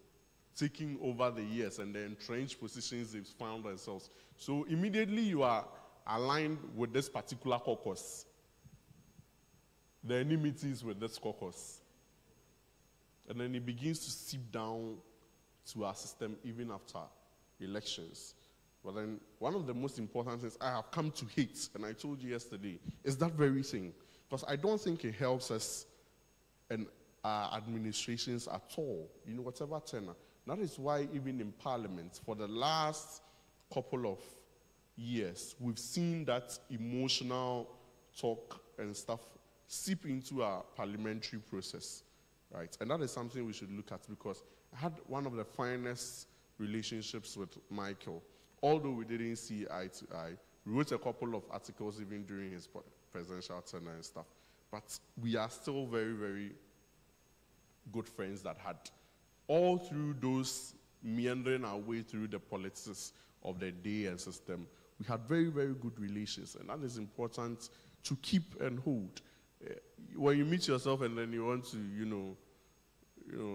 Speaker 5: taking over the years and the entrenched positions they've found themselves. So immediately you are aligned with this particular caucus. The enmities with this caucus. And then it begins to seep down to our system even after elections. But then one of the most important things I have come to hate, and I told you yesterday, is that very thing. Because I don't think it helps us and our administrations at all, you know, whatever tenor. That is why even in Parliament, for the last couple of years, we've seen that emotional talk and stuff seep into our parliamentary process, right? And that is something we should look at, because I had one of the finest relationships with Michael. Although we didn't see eye to eye, we wrote a couple of articles even during his presidential tenure and stuff. But we are still very, very good friends that had all through those meandering our way through the politics of the day and system, we had very, very good relations, and that is important to keep and hold. When you meet yourself and then you want to,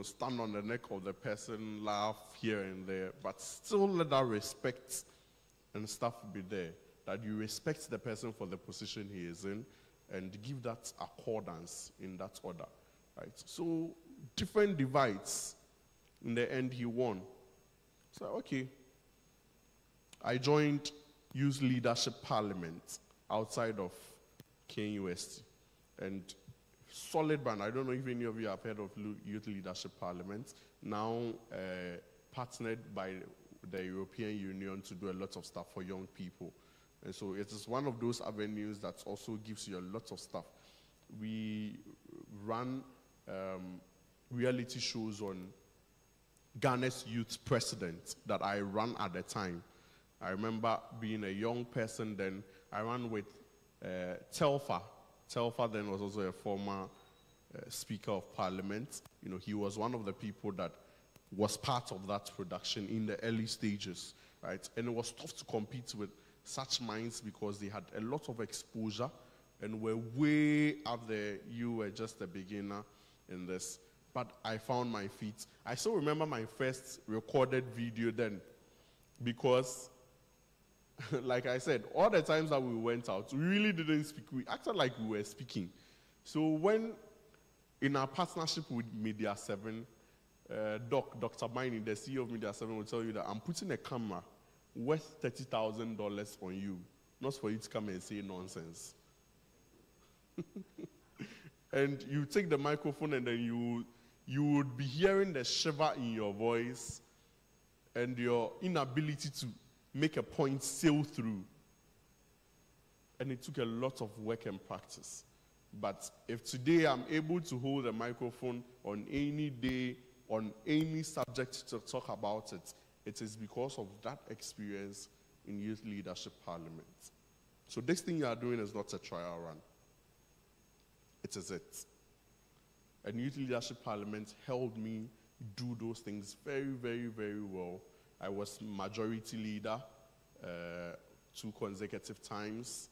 Speaker 5: stand on the neck of the person, laugh here and there, but still let that respect and stuff be there, that you respect the person for the position he is in, and give that accordance in that order, right? So different divides. In the end, he won. So, okay. I joined Youth Leadership Parliament outside of KUST. And solid band. I don't know if any of you have heard of Youth Leadership Parliament. Now partnered by the European Union to do a lot of stuff for young people. And so it is one of those avenues that also gives you a lot of stuff. We run reality shows on Ghana's youth president that I ran at the time. I remember being a young person then. I ran with Telfa. Telfa then was also a former Speaker of Parliament. He was one of the people that was part of that production in the early stages, right? And it was tough to compete with such minds because they had a lot of exposure and were way up there. You were just a beginner in this. But I found my feet. I still remember my first recorded video then because, like I said, all the times that we went out, we really didn't speak. We acted like we were speaking. So when, in our partnership with Media 7, Dr. Miney, the CEO of Media 7, will tell you that I'm putting a camera worth $30,000 on you, not for you to come and say nonsense. And you take the microphone and then you would be hearing the shiver in your voice and your inability to make a point sail through. And it took a lot of work and practice. But if today I'm able to hold a microphone on any day, on any subject to talk about it, it is because of that experience in Youth Leadership Parliament. So this thing you are doing is not a trial run. It is it. And Youth Leadership Parliament helped me do those things very, very, very well. I was majority leader 2 consecutive times.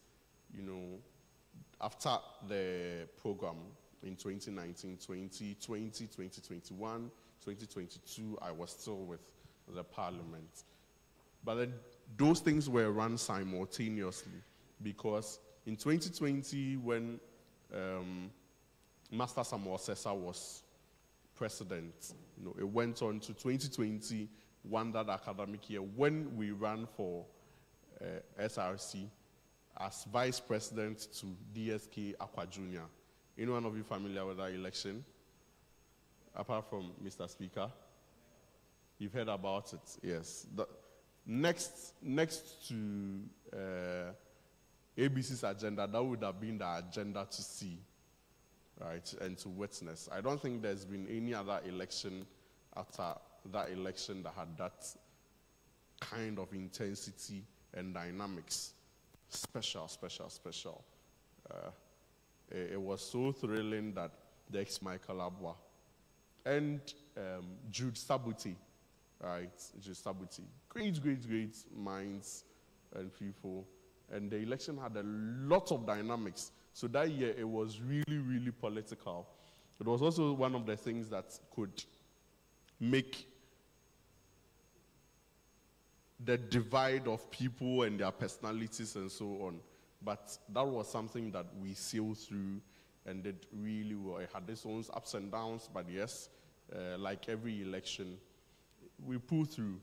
Speaker 5: After the program in 2019, 2020, 2021, 2022, I was still with the Parliament. But then those things were run simultaneously because in 2020, when Master Samuel Src was president, it went on to 2021, that academic year, when we ran for SRC as vice president to DSK Akwa Jr. Anyone of you familiar with that election? Apart from Mr. Speaker? You've heard about it, yes. Next to ABC's agenda, that would have been the agenda to see, right, and to witness. I don't think there's been any other election after that election that had that kind of intensity and dynamics. Special. It was so thrilling that the ex-Michael Abwa and Jude Sabuti, right, Jude Sabuti, great minds and people. And the election had a lot of dynamics. So that year, it was really, really political. It was also one of the things that could make the divide of people and their personalities and so on. But that was something that we sailed through and did really well. It had its own ups and downs, but yes, like every election, we pulled through.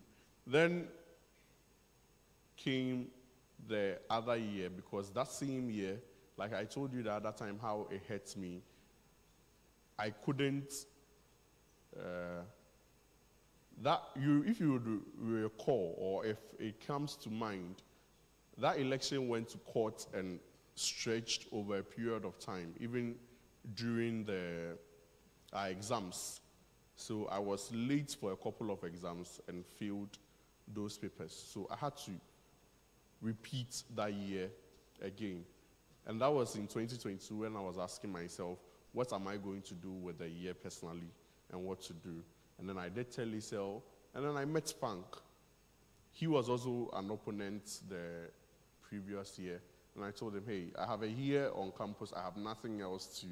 Speaker 5: Then came the other year, because that same year, like I told you the other time how it hurt me, I couldn't, if you would recall, or if it comes to mind, that election went to court and stretched over a period of time, even during our exams. So I was late for a couple of exams and failed those papers. So I had to repeat that year again. And that was in 2022 when I was asking myself, what am I going to do with the year personally and what to do? And then I did Telecel, and then I met Spank. He was also an opponent the previous year. And I told him, hey, I have a year on campus. I have nothing else to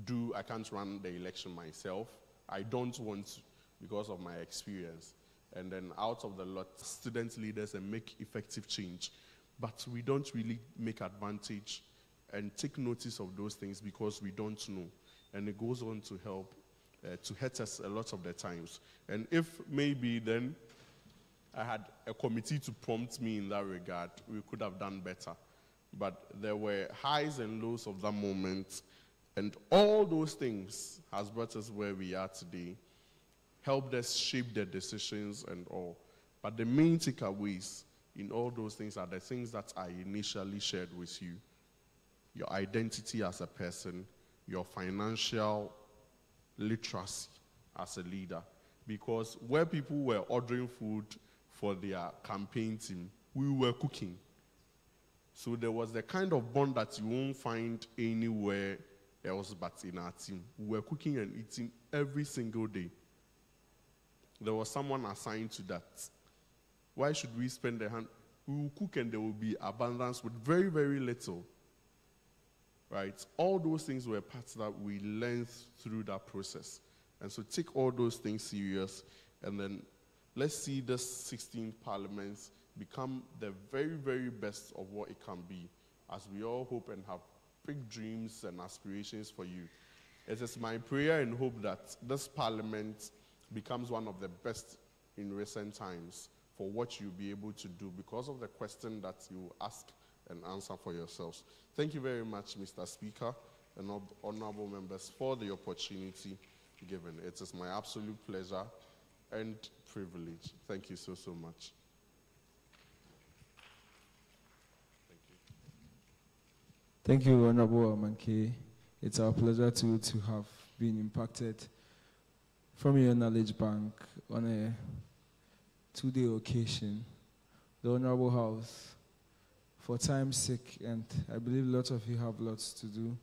Speaker 5: do. I can't run the election myself. I don't want to because of my experience. And then out of the lot, student leaders and make effective change. But we don't really make advantage and take notice of those things because we don't know. And it goes on to help, to hurt us a lot of the times. And if maybe then I had a committee to prompt me in that regard, we could have done better. But there were highs and lows of that moment, and all those things has brought us where we are today, helped us shape the decisions and all. But the main takeaways in all those things are the things that I initially shared with you. Your identity as a person, your financial literacy as a leader. Because where people were ordering food for their campaign team, we were cooking. So there was the kind of bond that you won't find anywhere else but in our team. We were cooking and eating every single day. There was someone assigned to that. Why should we spend the hand? We will cook and there will be abundance with very, very little. Right? All those things were parts that we learned through that process. And so take all those things serious, and then let's see this 16th Parliament become the very, very best of what it can be, as we all hope and have big dreams and aspirations for you. It is my prayer and hope that this Parliament becomes one of the best in recent times for what you'll be able to do because of the question that you ask and answer for yourselves. Thank you very much, Mr. Speaker and honorable members, for the opportunity given. It is my absolute pleasure and privilege. Thank you so, so much.
Speaker 2: Thank you, Honorable Amanke. It's our pleasure to have been impacted from your knowledge bank on a 2-day occasion. The Honorable House, for time's sake, and I believe lots of you have lots to do,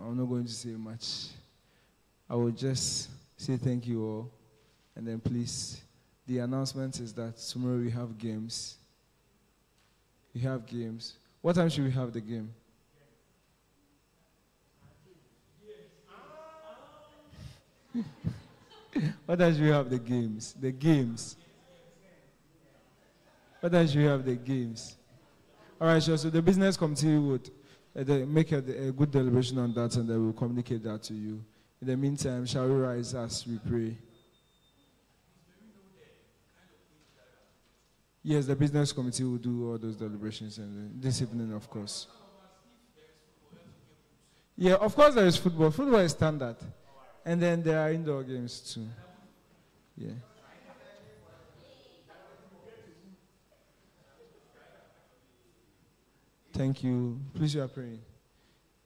Speaker 2: I'm not going to say much. I will just say thank you all, and then please, the announcement is that tomorrow we have games. We have games. What time should we have the game? What time should we have the games? The games. What time should we have the games? All right, sure. So the business committee would make a good deliberation on that, and they will communicate that to you. In the meantime, shall we rise as we pray? Yes, the business committee will do all those deliberations and this evening, of course. Yeah, of course there is football. Football is standard. And then there are indoor games too. Yeah. Thank you. Please, you are praying.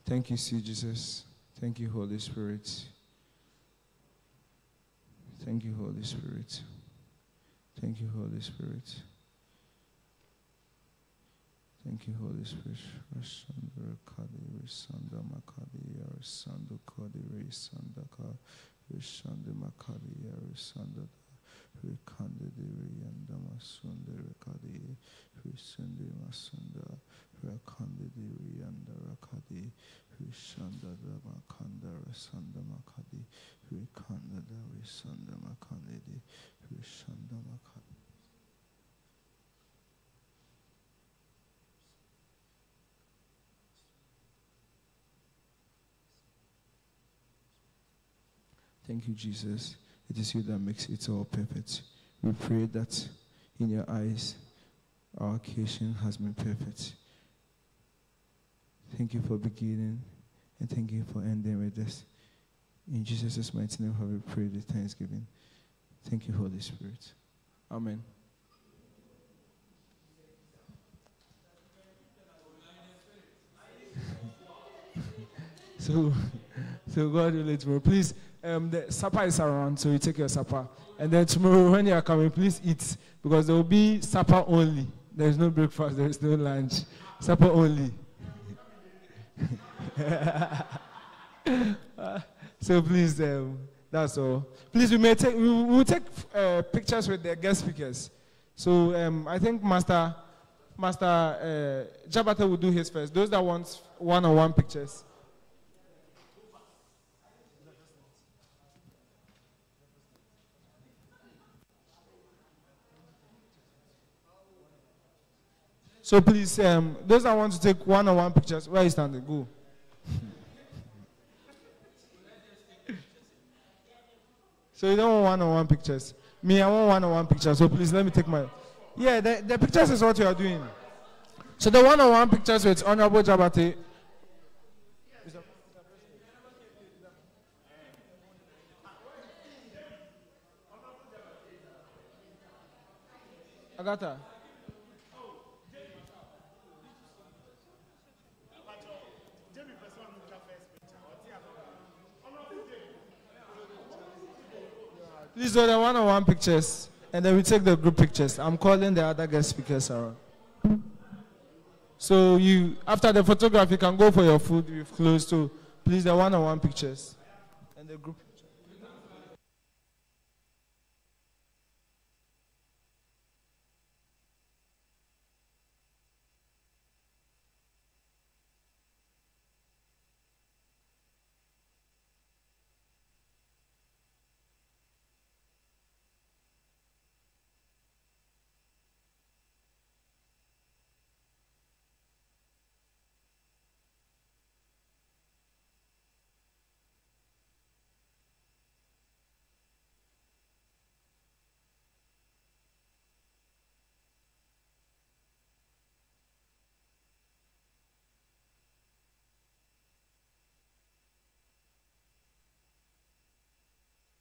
Speaker 2: Thank you, sweet Jesus. Thank you, Holy Spirit. Thank you, Holy Spirit. Thank you, Holy Spirit. Thank you, Holy Spirit. Rashandra Kadi, Risanda Makadi, Arisanda Kadi, Risanda Ka, Rishanda Makadi, Arisanda, Rikanda, Rianda Masunda, Rakadi, Risanda Masunda, Rakanda, Rianda Rakadi, Rishanda Makanda, Rasanda Makadi, Rikanda, Risanda Makandi, Rishanda Makadi. Thank you, Jesus. It is you that makes it all perfect. We pray that in your eyes, our occasion has been perfect. Thank you for beginning, and thank you for ending with us. In Jesus' mighty name have we prayed with thanksgiving. Thank you, Holy Spirit. Amen. So God will let tomorrow. Please, the supper is around, so you take your supper. And then tomorrow when you are coming, please eat, because there will be supper only. There is no breakfast, there is no lunch.
Speaker 6: Support only. So please, that's all. Please, we will take pictures with the guest speakers. So I think Master Jabata will do his first. Those that want one-on-one pictures. So please, those that want to take one-on-one pictures, where is standing? Go. So you don't want one-on-one pictures. Me, I want one-on-one pictures. So please let me take my. Yeah, the pictures is what you are doing. So the one-on-one pictures with Honorable Jabate. Agatha. Please do the one-on-one pictures, and then we take the group pictures. I'm calling the other guest speakers around. So you, after the photograph, you can go for your food. We've closed. So please, the one-on-one pictures and the group.